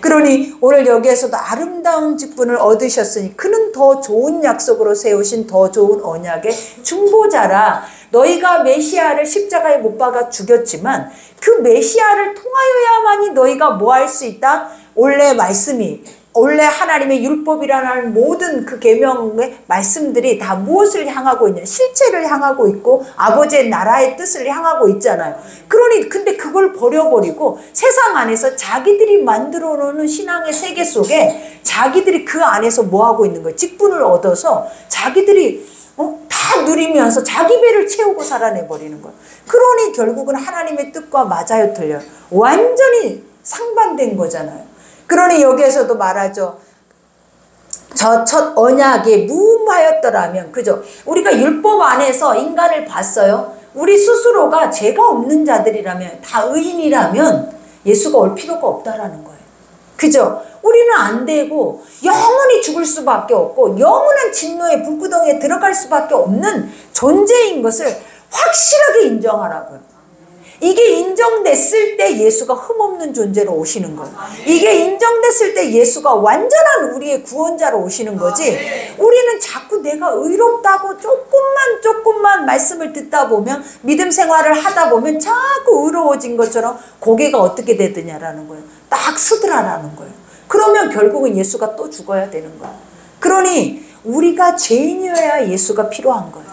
그러니 오늘 여기에서도 아름다운 직분을 얻으셨으니 그는 더 좋은 약속으로 세우신 더 좋은 언약의 중보자라. 너희가 메시아를 십자가에 못 박아 죽였지만 그 메시아를 통하여야만이 너희가 뭐 할 수 있다? 원래 말씀이, 원래 하나님의 율법이라는 모든 그 계명의 말씀들이 다 무엇을 향하고 있냐? 실체를 향하고 있고 아버지의 나라의 뜻을 향하고 있잖아요. 그러니 근데 그걸 버려버리고 세상 안에서 자기들이 만들어 놓는 신앙의 세계 속에 자기들이 그 안에서 뭐 하고 있는 거예요? 직분을 얻어서 자기들이 다 누리면서 자기 배를 채우고 살아내버리는 거예요. 그러니 결국은 하나님의 뜻과 맞아요, 틀려요. 완전히 상반된 거잖아요. 그러니 여기에서도 말하죠. 저 첫 언약이 무음하였더라면, 그죠? 우리가 율법 안에서 인간을 봤어요. 우리 스스로가 죄가 없는 자들이라면, 다 의인이라면 예수가 올 필요가 없다라는 거예요. 그죠? 우리는 안 되고 영원히 죽을 수밖에 없고 영원한 진노의 불구덩이에 들어갈 수밖에 없는 존재인 것을 확실하게 인정하라고요. 이게 인정됐을 때 예수가 흠없는 존재로 오시는 거예요. 이게 인정됐을 때 예수가 완전한 우리의 구원자로 오시는 거지. 우리는 자꾸 내가 의롭다고 조금만 말씀을 듣다 보면, 믿음 생활을 하다 보면 자꾸 의로워진 것처럼 고개가 어떻게 되느냐라는 거예요. 딱 쓰더라라는 거예요. 그러면 결국은 예수가 또 죽어야 되는 거예요. 그러니 우리가 죄인이어야 예수가 필요한 거예요.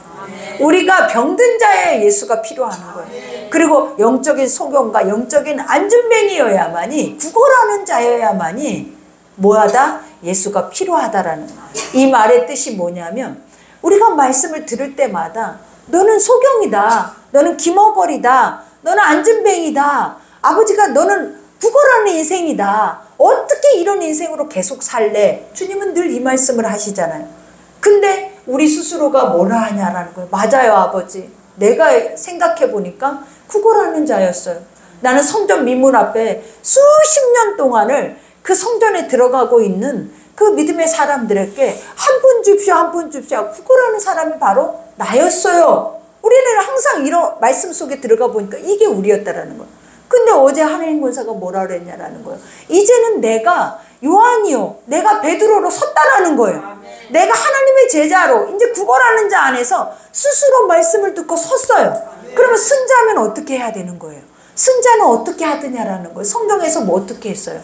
우리가 병든 자여야 예수가 필요한 거예요. 그리고 영적인 소경과 영적인 안전뱅이여야만이, 구걸하는 자여야만이 뭐하다? 예수가 필요하다라는 거예요. 이 말의 뜻이 뭐냐면, 우리가 말씀을 들을 때마다 너는 소경이다, 너는 기머거리다, 너는 안전뱅이다, 아버지가 너는 구걸하는 인생이다, 어떻게 이런 인생으로 계속 살래? 주님은 늘 이 말씀을 하시잖아요. 근데 우리 스스로가 뭐라 하냐라는 거예요. 맞아요, 아버지. 내가 생각해 보니까 구걸하는 자였어요. 나는 성전 민문 앞에 수십 년 동안을 그 성전에 들어가고 있는 그 믿음의 사람들에게 한 분 줍시오, 한 분 줍시오 구걸하는 사람이 바로 나였어요. 우리는 항상 이런 말씀 속에 들어가 보니까 이게 우리였다라는 거예요. 근데 어제 하나님 권사가 뭐라 그랬냐라는 거예요. 이제는 내가 요한이요, 내가 베드로로 섰다라는 거예요. 내가 하나님의 제자로 이제 구걸하는 자 안에서 스스로 말씀을 듣고 섰어요. 그러면 승자면 어떻게 해야 되는 거예요? 승자는 어떻게 하느냐라는 거예요. 성경에서 뭐 어떻게 했어요?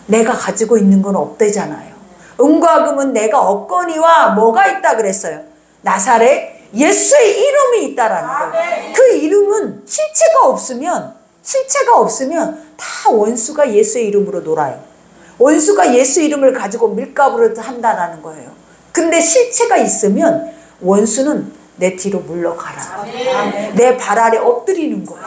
내가 가지고 있는 건 없대잖아요. 은과 금은 내가 없거니와 뭐가 있다 그랬어요? 나사렛 예수의 이름이 있다라는 거예요. 그 이름은 실체가 없으면 다 원수가 예수의 이름으로 놀아요. 원수가 예수 이름을 가지고 밀가부를 한다라는 거예요. 근데 실체가 있으면 원수는 내 뒤로 물러가라. 내 발 아래 엎드리는 거예요.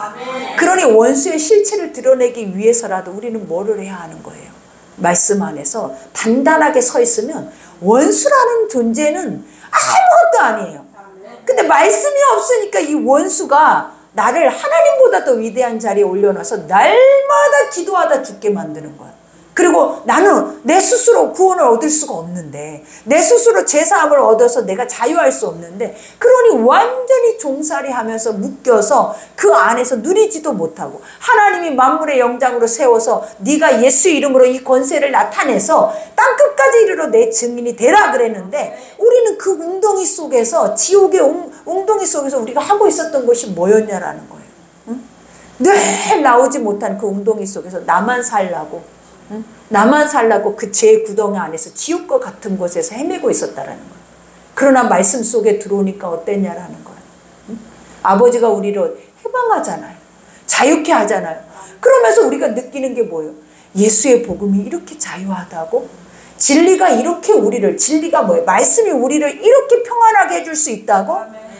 그러니 원수의 실체를 드러내기 위해서라도 우리는 뭐를 해야 하는 거예요? 말씀 안에서 단단하게 서 있으면 원수라는 존재는 아무것도 아니에요. 근데 말씀이 없으니까 이 원수가 나를 하나님보다 더 위대한 자리에 올려놔서 날마다 기도하다 죽게 만드는 거야. 그리고 나는 내 스스로 구원을 얻을 수가 없는데, 내 스스로 제사함을 얻어서 내가 자유할 수 없는데, 그러니 완전히 종살이 하면서 묶여서 그 안에서 누리지도 못하고, 하나님이 만물의 영장으로 세워서 네가 예수 이름으로 이 권세를 나타내서 땅끝까지 이르러 내 증인이 되라 그랬는데, 우리는 그 웅덩이 속에서, 지옥의 웅덩이 속에서 우리가 하고 있었던 것이 뭐였냐라는 거예요. 응? 늘 나오지 못한 그 웅덩이 속에서 나만 살라고, 나만 살라고 그 죄 구덩이 안에서 지옥과 같은 곳에서 헤매고 있었다라는 거예요. 그러나 말씀 속에 들어오니까 어땠냐라는 거예요. 아버지가 우리를 해방하잖아요. 자유케 하잖아요. 그러면서 우리가 느끼는 게 뭐예요? 예수의 복음이 이렇게 자유하다고? 진리가 이렇게 진리가 뭐예요? 말씀이 우리를 이렇게 평안하게 해줄 수 있다고?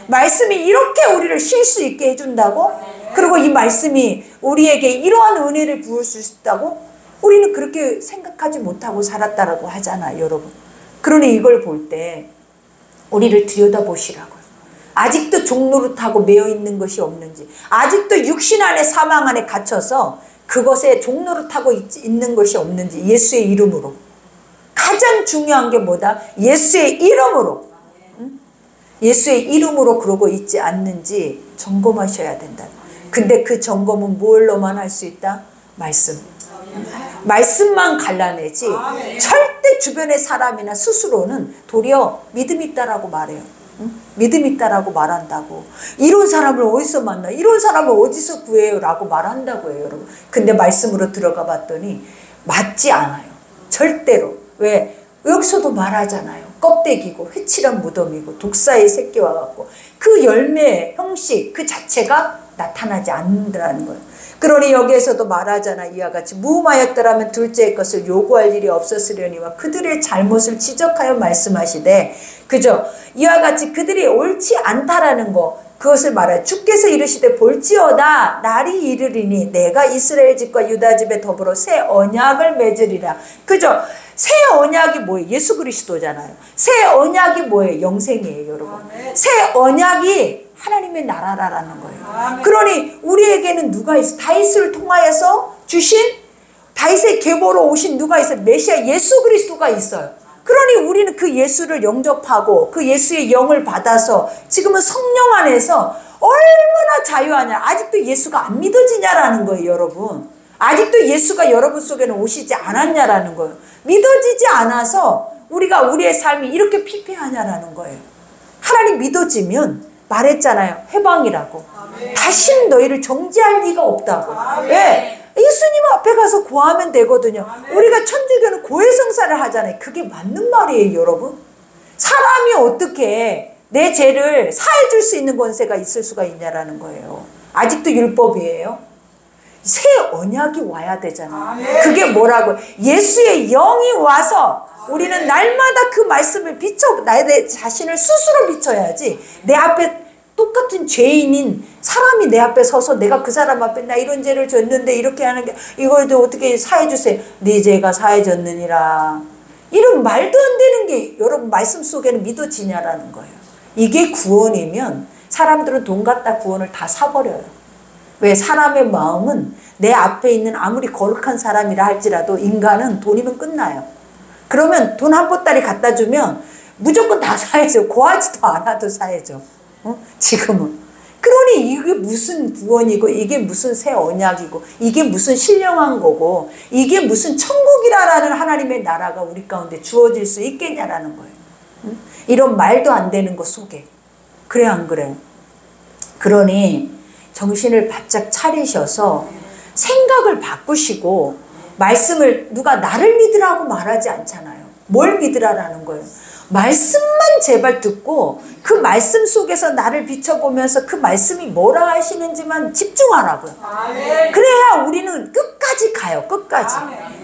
말씀이 이렇게 우리를 쉴 수 있게 해준다고? 그리고 이 말씀이 우리에게 이러한 은혜를 부을 수 있다고? 우리는 그렇게 생각하지 못하고 살았다라고 하잖아요, 여러분. 그러니 이걸 볼 때 우리를 들여다보시라고요. 아직도 종노릇하고 매여 있는 것이 없는지, 아직도 육신 안에 사망 안에 갇혀서 그것에 종노릇하고 있는 것이 없는지, 예수의 이름으로. 가장 중요한 게 뭐다? 예수의 이름으로. 예수의 이름으로 그러고 있지 않는지 점검하셔야 된다. 근데 그 점검은 뭘로만 할 수 있다? 말씀만 갈라내지 절대 주변의 사람이나 스스로는 도리어 믿음 있다라고 말해요. 믿음 있다라고 말한다고. 이런 사람을 어디서 만나? 이런 사람을 어디서 구해요? 라고 말한다고 해요, 여러분. 근데 말씀으로 들어가 봤더니 맞지 않아요. 절대로. 왜? 여기서도 말하잖아요. 껍데기고 회칠한 무덤이고 독사의 새끼와 같고, 그 열매의 형식 그 자체가 나타나지 않는다는 거예요. 그러니 여기에서도 말하잖아. 이와 같이 무음하였더라면 둘째의 것을 요구할 일이 없었으려니와 그들의 잘못을 지적하여 말씀하시되, 그죠? 이와 같이 그들이 옳지 않다라는 거, 그것을 말해요. 주께서 이르시되 볼지어다 날이 이르리니 내가 이스라엘 집과 유다 집에 더불어 새 언약을 맺으리라. 그죠? 새 언약이 뭐예요? 예수 그리스도잖아요. 새 언약이 뭐예요? 영생이에요, 여러분. 새 언약이 하나님의 나라라는 거예요. 그러니 우리에게는 누가 있어? 다윗을 통하여서 주신, 다윗의 계보로 오신 누가 있어요? 메시아 예수 그리스도가 있어요. 그러니 우리는 그 예수를 영접하고 그 예수의 영을 받아서 지금은 성령 안에서 얼마나 자유하냐. 아직도 예수가 안 믿어지냐라는 거예요, 여러분. 아직도 예수가 여러분 속에는 오시지 않았냐라는 거예요. 믿어지지 않아서 우리가 우리의 삶이 이렇게 피폐하냐라는 거예요. 하나님 믿어지면 말했잖아요. 해방이라고. 다시는 너희를 정죄할 리가 없다고. 예. 예수님 앞에 가서 구하면 되거든요. 우리가 천주교는 고해성사를 하잖아요. 그게 맞는 말이에요, 여러분. 사람이 어떻게 내 죄를 사해줄 수 있는 권세가 있을 수가 있냐라는 거예요. 아직도 율법이에요. 새 언약이 와야 되잖아요. 그게 뭐라고? 예수의 영이 와서 우리는 날마다 그 말씀을 비춰, 나의 자신을 스스로 비춰야지. 내 앞에 똑같은 죄인인 사람이 내 앞에 서서 내가 그 사람 앞에 나 이런 죄를 졌는데 이렇게 하는 게 이걸 어떻게 사해주세요. 네 죄가 사해졌느니라. 이런 말도 안 되는 게 여러분 말씀 속에는 믿어지냐라는 거예요. 이게 구원이면 사람들은 돈 갖다 구원을 다 사버려요. 왜? 사람의 마음은 내 앞에 있는 아무리 거룩한 사람이라 할지라도 인간은 돈이면 끝나요. 그러면 돈 한 보따리 갖다 주면 무조건 다 사해줘. 구하지도 않아도 사해줘. 지금은. 그러니 이게 무슨 구원이고 이게 무슨 새 언약이고 이게 무슨 신령한 거고 이게 무슨 천국이라는 하나님의 나라가 우리 가운데 주어질 수 있겠냐라는 거예요. 이런 말도 안 되는 거 속에. 그래 안 그래요? 그러니 정신을 바짝 차리셔서 생각을 바꾸시고 말씀을 누가 나를 믿으라고 말하지 않잖아요. 뭘 믿으라라는 거예요. 말씀만 제발 듣고 그 말씀 속에서 나를 비춰보면서 그 말씀이 뭐라 하시는지만 집중하라고요. 그래야 우리는 끝까지 가요. 끝까지.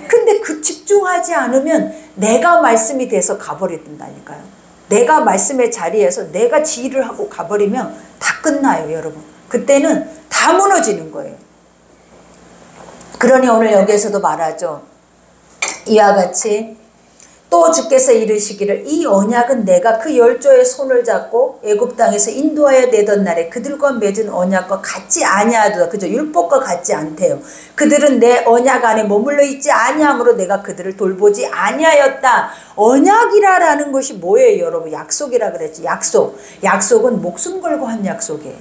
근데 그 집중하지 않으면 내가 말씀이 돼서 가버린다니까요. 내가 말씀의 자리에서 내가 지휘를 하고 가버리면 다 끝나요, 여러분. 그때는 다 무너지는 거예요. 그러니 오늘 여기에서도 말하죠. 이와 같이 또 주께서 이르시기를 이 언약은 내가 그 열조의 손을 잡고 애굽 땅에서 인도하여 내던 날에 그들과 맺은 언약과 같지 아니하도다. 그죠? 율법과 같지 않대요. 그들은 내 언약 안에 머물러 있지 아니함으로 내가 그들을 돌보지 아니하였다. 언약이라는 것이 뭐예요, 여러분? 약속이라 그랬지. 약속. 약속은 목숨 걸고 한 약속이에요.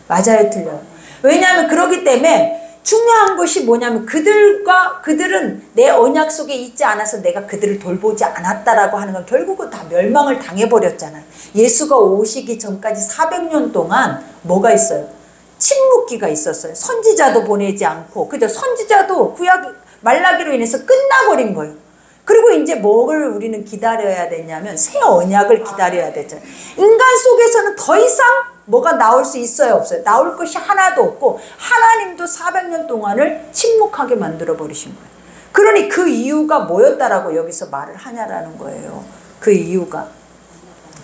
맞아요, 틀려요? 왜냐하면 그렇기 때문에 중요한 것이 뭐냐면 그들은 내 언약 속에 있지 않아서 내가 그들을 돌보지 않았다라고 하는 건 결국은 다 멸망을 당해버렸잖아요. 예수가 오시기 전까지 400년 동안 뭐가 있어요? 침묵기가 있었어요. 선지자도 보내지 않고. 그죠? 선지자도 구약 말라기로 인해서 끝나버린 거예요. 그리고 이제 뭘 우리는 기다려야 되냐면 새 언약을 기다려야 되잖아요. 인간 속에서는 더 이상 뭐가 나올 수 있어요, 없어요? 나올 것이 하나도 없고 하나님도 400년 동안을 침묵하게 만들어 버리신 거예요. 그러니 그 이유가 뭐였다라고 여기서 말을 하냐라는 거예요. 그 이유가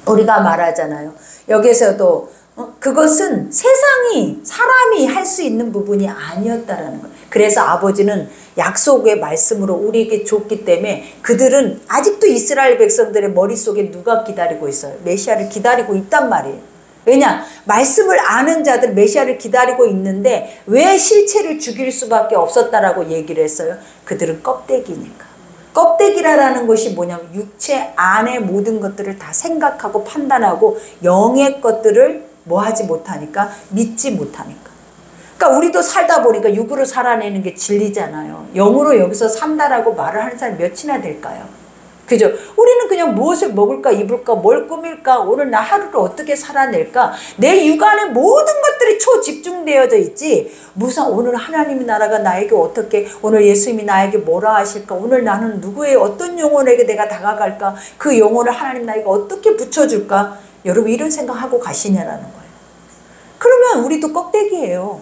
우리가 말하잖아요. 여기서도 그것은 사람이 할 수 있는 부분이 아니었다라는 거예요. 그래서 아버지는 약속의 말씀으로 우리에게 줬기 때문에 그들은 아직도 이스라엘 백성들의 머릿속에 누가 기다리고 있어요? 메시아를 기다리고 있단 말이에요. 왜냐? 말씀을 아는 자들 메시아를 기다리고 있는데 왜 실체를 죽일 수밖에 없었다라고 얘기를 했어요? 그들은 껍데기니까. 껍데기라는 것이 뭐냐면 육체 안의 모든 것들을 다 생각하고 판단하고 영의 것들을 뭐 하지 못하니까 믿지 못하니까. 그러니까 우리도 살다 보니까 육으로 살아내는 게 진리잖아요. 영으로 여기서 산다라고 말을 하는 사람이 몇이나 될까요? 그죠? 우리는 그냥 무엇을 먹을까 입을까 뭘 꾸밀까 오늘 나 하루를 어떻게 살아낼까 내 육안의 모든 것들이 초집중되어져 있지 무슨 오늘 하나님의 나라가 나에게 어떻게 오늘 예수님이 나에게 뭐라 하실까 오늘 나는 누구의 어떤 영혼에게 내가 다가갈까 그 영혼을 하나님 나에게 어떻게 붙여줄까 여러분 이런 생각하고 가시냐라는 거예요. 그러면 우리도 껍데기예요.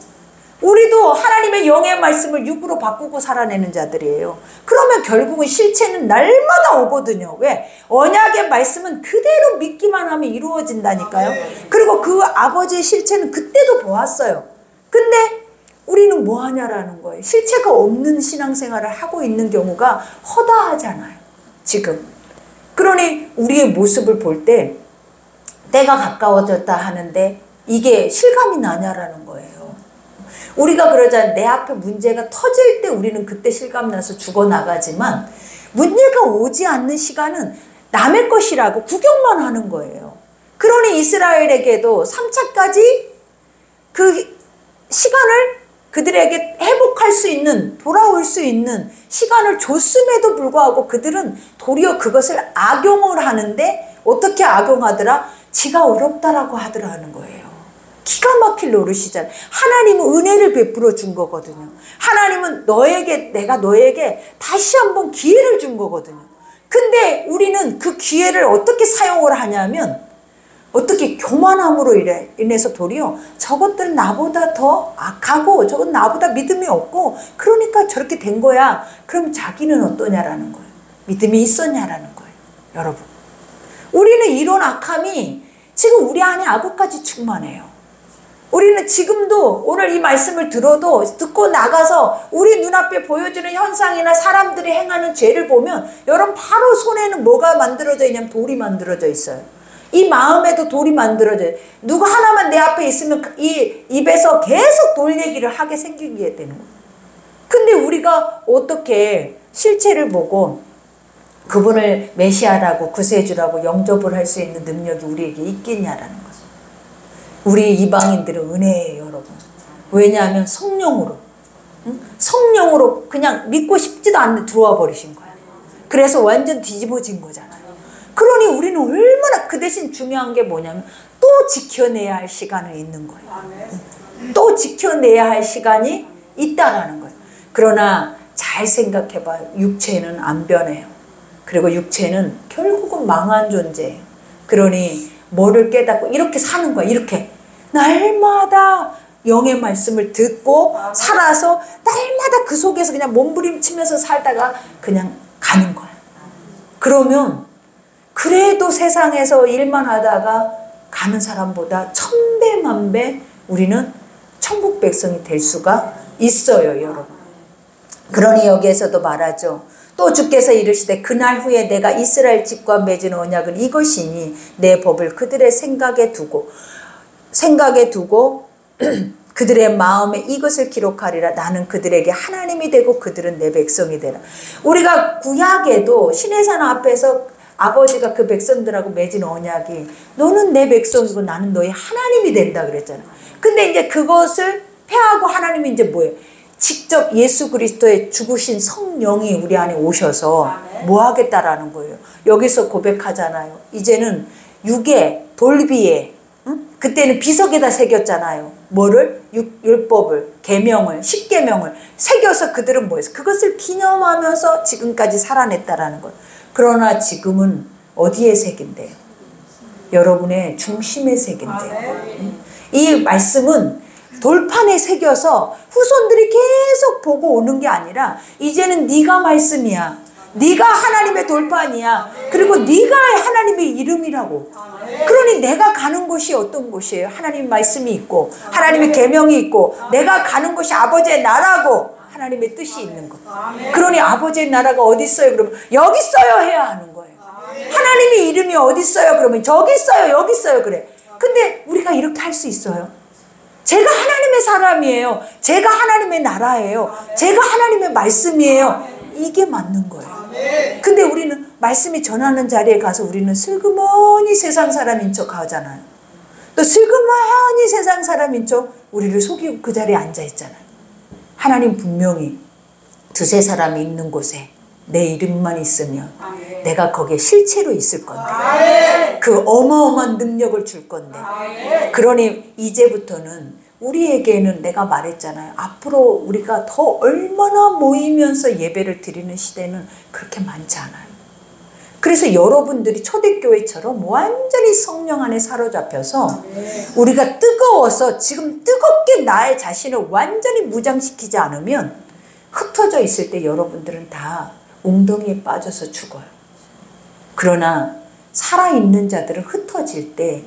우리도 하나님의 영의 말씀을 육으로 바꾸고 살아내는 자들이에요. 그러면 결국은 실체는 날마다 오거든요. 왜? 언약의 말씀은 그대로 믿기만 하면 이루어진다니까요. 그리고 그 아버지의 실체는 그때도 보았어요. 근데 우리는 뭐 하냐라는 거예요. 실체가 없는 신앙생활을 하고 있는 경우가 허다하잖아요. 지금. 그러니 우리의 모습을 볼 때 때가 가까워졌다 하는데 이게 실감이 나냐라는 거예요. 우리가 그러잖아요. 내 앞에 문제가 터질 때 우리는 그때 실감나서 죽어나가지만 문제가 오지 않는 시간은 남의 것이라고 구경만 하는 거예요. 그러니 이스라엘에게도 3차까지 그 시간을 그들에게 회복할 수 있는, 돌아올 수 있는 시간을 줬음에도 불구하고 그들은 도리어 그것을 악용을 하는데 어떻게 악용하더라? 지가 어렵다라고 하더라는 거예요. 기가 막힐 노릇이잖아요. 하나님은 은혜를 베풀어 준 거거든요. 하나님은 내가 너에게 다시 한번 기회를 준 거거든요. 근데 우리는 그 기회를 어떻게 사용을 하냐면 어떻게 교만함으로 인해서 도리어 저것들은 나보다 더 악하고 저건 나보다 믿음이 없고 그러니까 저렇게 된 거야. 그럼 자기는 어떠냐라는 거예요. 믿음이 있었냐라는 거예요. 여러분, 우리는 이런 악함이 지금 우리 안에 악어까지 충만해요. 우리는 지금도 오늘 이 말씀을 듣고 나가서 우리 눈앞에 보여주는 현상이나 사람들이 행하는 죄를 보면 여러분 바로 손에는 뭐가 만들어져 있냐면 돌이 만들어져 있어요. 이 마음에도 돌이 만들어져요. 누구 하나만 내 앞에 있으면 이 입에서 계속 돌 얘기를 하게 생기게 되는 거예요. 근데 우리가 어떻게 실체를 보고 그분을 메시아라고 구세주라고 영접을 할 수 있는 능력이 우리에게 있겠냐라는 거죠. 우리 이방인들은 은혜예요, 여러분. 왜냐하면 성령으로 그냥 믿고 싶지도 않는데 들어와 버리신 거예요. 그래서 완전 뒤집어진 거잖아요. 그러니 우리는 얼마나 그 대신 중요한 게 뭐냐면 또 지켜내야 할 시간이 있는 거예요. 또 지켜내야 할 시간이 있다라는 거예요. 그러나 잘 생각해봐요. 육체는 안 변해요. 그리고 육체는 결국은 망한 존재예요. 그러니 뭐를 깨닫고 이렇게 사는 거야. 이렇게 날마다 영의 말씀을 듣고 살아서 날마다 그 속에서 그냥 몸부림치면서 살다가 그냥 가는 거야. 그러면 그래도 세상에서 일만 하다가 가는 사람보다 1000배 만배 우리는 천국 백성이 될 수가 있어요, 여러분. 그러니 여기에서도 말하죠. 또 주께서 이르시되 그날 후에 내가 이스라엘 집과 맺은 언약은 이것이니 내 법을 그들의 생각에 두고 그들의 마음에 이것을 기록하리라. 나는 그들에게 하나님이 되고 그들은 내 백성이 되라. 우리가 구약에도 시내산 앞에서 아버지가 그 백성들하고 맺은 언약이 너는 내 백성이고 나는 너의 하나님이 된다 그랬잖아. 근데 이제 그것을 폐하고 하나님이 이제 뭐예요? 직접 예수 그리스도의 죽으신 성령이 우리 안에 오셔서 뭐 하겠다라는 거예요. 여기서 고백하잖아요. 이제는 육에 돌비에 그때는 비석에다 새겼잖아요. 뭐를? 율법을, 계명을, 십계명을 새겨서 그들은 뭐했어? 그것을 기념하면서 지금까지 살아냈다라는 거예요. 그러나 지금은 어디에 새긴대요? 여러분의 중심에 새긴대요. 이 말씀은 돌판에 새겨서 후손들이 계속 보고 오는 게 아니라 이제는 네가 말씀이야. 네가 하나님의 돌판이야. 그리고 네가 하나님의 이름이라고. 그러니 내가 가는 곳이 어떤 곳이에요? 하나님의 말씀이 있고 하나님의 계명이 있고 내가 가는 곳이 아버지의 나라고 하나님의 뜻이 있는 것. 그러니 아버지의 나라가 어디 있어요? 그러면 여기 있어요 해야 하는 거예요. 하나님의 이름이 어디 있어요? 그러면 저기 있어요, 여기 있어요 그래. 근데 우리가 이렇게 할 수 있어요? 제가 하나님의 사람이에요. 제가 하나님의 나라예요. 제가 하나님의 말씀이에요. 이게 맞는 거예요. 근데 우리는 말씀이 전하는 자리에 가서 우리는 슬그머니 세상 사람인 척 하잖아요. 또 슬그머니 세상 사람인 척 우리를 속이고 그 자리에 앉아 있잖아요. 하나님 분명히 두세 사람이 있는 곳에 내 이름만 있으면 내가 거기에 실체로 있을 건데 그 어마어마한 능력을 줄 건데 그러니 이제부터는 우리에게는 내가 말했잖아요. 앞으로 우리가 더 얼마나 모이면서 예배를 드리는 시대는 그렇게 많지 않아요. 그래서 여러분들이 초대교회처럼 완전히 성령 안에 사로잡혀서 우리가 뜨거워서 지금 뜨겁게 나의 자신을 완전히 무장시키지 않으면 흩어져 있을 때 여러분들은 다 웅덩이에 빠져서 죽어요. 그러나 살아있는 자들은 흩어질 때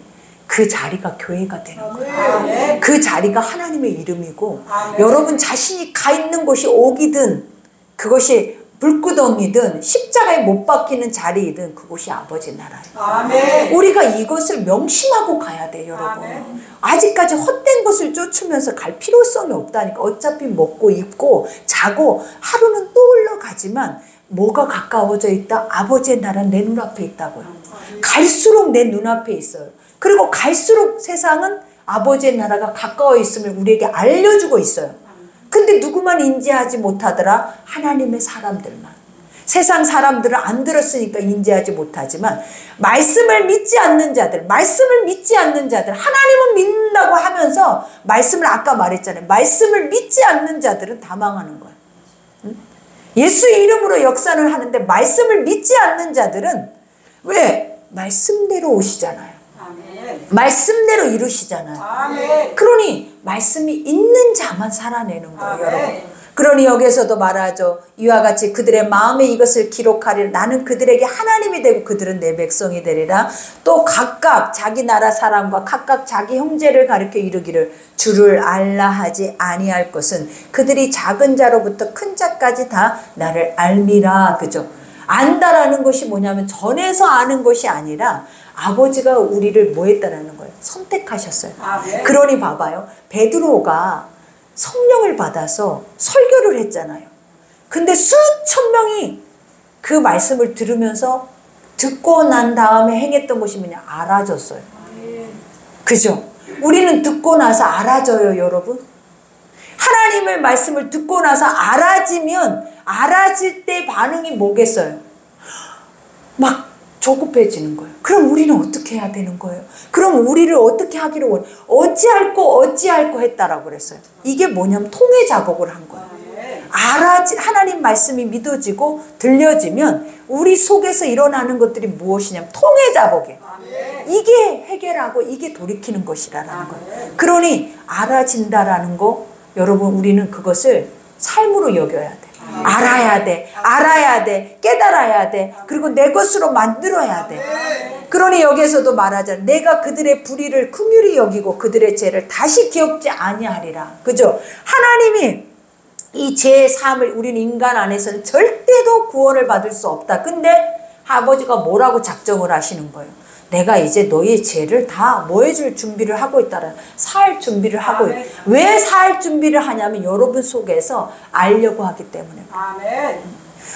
그 자리가 교회가 되는 거예요. 그 자리가 하나님의 이름이고 여러분 자신이 가 있는 곳이 옥이든 그것이 불구덩이든 십자가에 못 박히는 자리이든 그곳이 아버지 나라예요. 우리가 이것을 명심하고 가야 돼요, 여러분. 아직까지 헛된 것을 쫓으면서 갈 필요성이 없다니까. 어차피 먹고 입고 자고 하루는 또 흘러가지만 뭐가 가까워져 있다? 아버지의 나라는 내 눈앞에 있다고요. 갈수록 내 눈앞에 있어요. 그리고 갈수록 세상은 아버지의 나라가 가까워 있음을 우리에게 알려주고 있어요. 근데 누구만 인지하지 못하더라? 하나님의 사람들만. 세상 사람들은 안 들었으니까 인지하지 못하지만 말씀을 믿지 않는 자들, 하나님은 믿는다고 하면서 말씀을 아까 말했잖아요. 말씀을 믿지 않는 자들은 다 망하는 거예요. 예수의 이름으로 역사를 하는데 말씀을 믿지 않는 자들은 왜? 말씀대로 오시잖아요. 말씀대로 이루시잖아요. 그러니 말씀이 있는 자만 살아내는 거예요, 여러분. 그러니 여기에서도 말하죠. 이와 같이 그들의 마음에 이것을 기록하리라. 나는 그들에게 하나님이 되고 그들은 내 백성이 되리라. 또 각각 자기 나라 사람과 각각 자기 형제를 가리켜 이르기를 주를 알라 하지 아니할 것은 그들이 작은 자로부터 큰 자까지 다 나를 알미라. 그죠? 안다라는 것이 뭐냐면 전에서 아는 것이 아니라 아버지가 우리를 뭐 했다라는 거예요? 선택하셨어요. 그러니 봐봐요. 베드로가 성령을 받아서 설교를 했잖아요. 근데 수천 명이 그 말씀을 들으면서 듣고 난 다음에 행했던 것이 뭐냐? 알아졌어요. 그죠? 우리는 듣고 나서 알아져요, 여러분. 하나님의 말씀을 듣고 나서 알아지면 알아질 때 반응이 뭐겠어요? 막 조급해지는 거예요. 그럼 우리는 어떻게 해야 되는 거예요? 그럼 우리를 어떻게 하기를 원해? 어찌할꼬 했다라고 그랬어요. 이게 뭐냐면 통회 작업을 한 거예요. 하나님 말씀이 믿어지고 들려지면 우리 속에서 일어나는 것들이 무엇이냐면 통회 작업이에요. 이게 해결하고 이게 돌이키는 것이라는 거예요. 그러니 알아진다라는 거, 여러분 우리는 그것을 삶으로 여겨야 돼. 알아야 돼, 깨달아야 돼, 그리고 내 것으로 만들어야 돼. 그러니 여기에서도 말하잖아요. 내가 그들의 불의를 긍휼히 여기고 그들의 죄를 다시 기억지 아니하리라. 그죠? 하나님이 이 죄의 사함을 우리는 인간 안에서는 절대로 구원을 받을 수 없다. 근데 아버지가 뭐라고 작정을 하시는 거예요? 내가 이제 너의 죄를 다 뭐 해줄 준비를 하고 있다라. 사할 준비를 하고 있다. 왜 사할 준비를 하냐면 여러분 속에서 알려고 하기 때문에.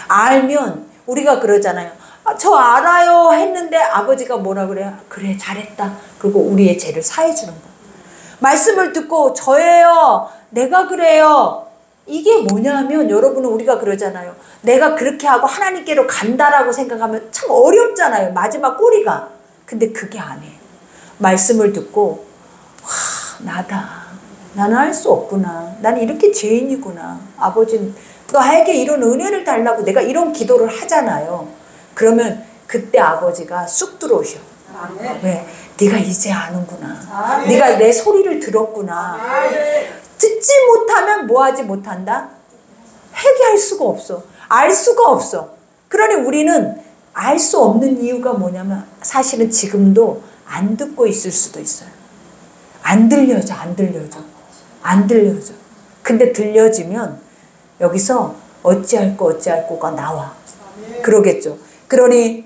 알면 우리가 그러잖아요. 저 알아요 했는데 아버지가 뭐라 그래요? 그래 잘했다. 그리고 우리의 죄를 사해 주는 거예요. 말씀을 듣고 저예요. 내가 그래요. 이게 뭐냐면 여러분은 우리가 그러잖아요. 내가 그렇게 하고 하나님께로 간다라고 생각하면 참 어렵잖아요. 마지막 꼬리가. 근데 그게 아니에요. 말씀을 듣고 와 나다. 나는 할 수 없구나. 나는 이렇게 죄인이구나. 아버지 나에게 이런 은혜를 달라고 내가 이런 기도를 하잖아요. 그러면 그때 아버지가 쑥 들어오셔. 왜? 네가 이제 아는구나. 네가 내 소리를 들었구나. 듣지 못하면 뭐하지 못한다? 회개할 수가 없어. 알 수가 없어. 그러니 우리는 알 수 없는 이유가 뭐냐면 사실은 지금도 안 듣고 있을 수도 있어요. 안 들려져. 근데 들려지면 여기서 어찌할꼬가 나와. 그러겠죠. 그러니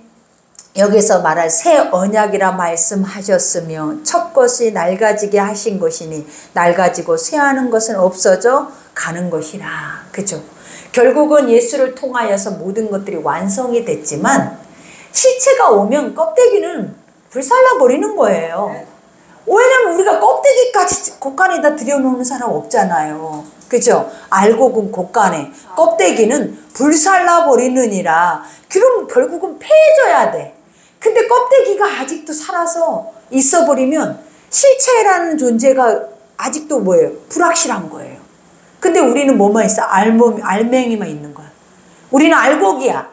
여기서 말할 새 언약이라 말씀하셨으며 첫 것이 낡아지게 하신 것이니 낡아지고 쇠하는 것은 없어져 가는 것이라. 그죠? 결국은 예수를 통하여서 모든 것들이 완성이 됐지만 시체가 오면 껍데기는 불살라 버리는 거예요. 왜냐면 우리가 껍데기까지 곳간에다 들여놓는 사람 없잖아요. 그죠? 알곡은 곳간에 껍데기는 불살라 버리느니라. 그럼 결국은 폐해져야 돼. 근데 껍데기가 아직도 살아서 있어 버리면 실체라는 존재가 아직도 뭐예요? 불확실한 거예요. 근데 우리는 뭐만 있어? 알맹이만 있는 거야. 우리는 알곡이야.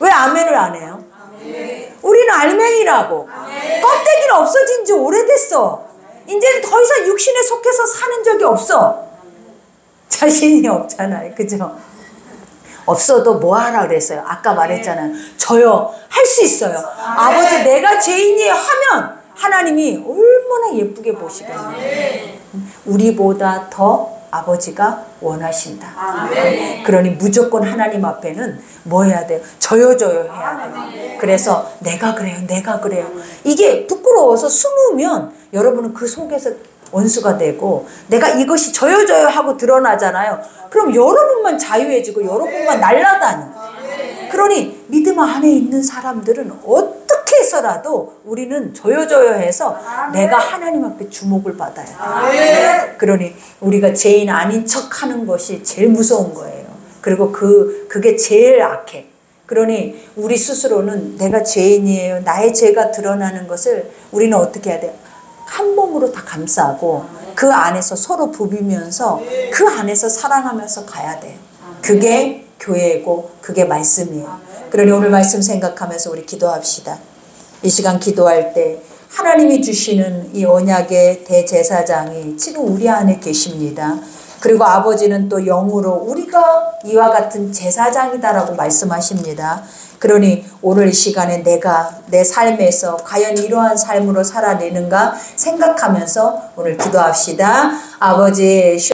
왜 아멘을 안 해요? 우리는 알맹이라고. 껍데기는 없어진 지 오래됐어. 이제는 더 이상 육신에 속해서 사는 적이 없어. 자신이 없잖아요. 그죠? 없어도 뭐 하라 그랬어요? 아까 말했잖아요. 저요. 할 수 있어요. 아버지 내가 죄인이에요 하면 하나님이 얼마나 예쁘게 보시겠어요. 우리보다 더 아버지가 원하신다. 그러니 무조건 하나님 앞에는 뭐 해야 돼요? 저요 해야 돼요. 그래서 내가 그래요. 이게 부끄러워서 숨으면 여러분은 그 속에서 원수가 되고 내가 이것이 저요 하고 드러나잖아요. 그럼 여러분만 자유해지고 여러분만 날아다녀. 그러니 믿음 안에 있는 사람들은 어떻게 위해서라도 우리는 조여조여해서 내가 하나님 앞에 주목을 받아야 돼. 그러니 우리가 죄인 아닌 척하는 것이 제일 무서운 거예요. 그리고 그게 제일 악해. 그러니 우리 스스로는 내가 죄인이에요. 나의 죄가 드러나는 것을 우리는 어떻게 해야 돼요? 한 몸으로 다 감싸고 그 안에서 서로 부비면서 그 안에서 사랑하면서 가야 돼요. 그게 교회고 그게 말씀이에요. 그러니 오늘 말씀 생각하면서 우리 기도합시다. 이 시간 기도할 때 하나님이 주시는 이 언약의 대제사장이 지금 우리 안에 계십니다. 그리고 아버지는 또 영으로 우리가 이와 같은 제사장이다라고 말씀하십니다. 그러니 오늘 이 시간에 내가 내 삶에서 과연 이러한 삶으로 살아내는가 생각하면서 오늘 기도합시다. 아버지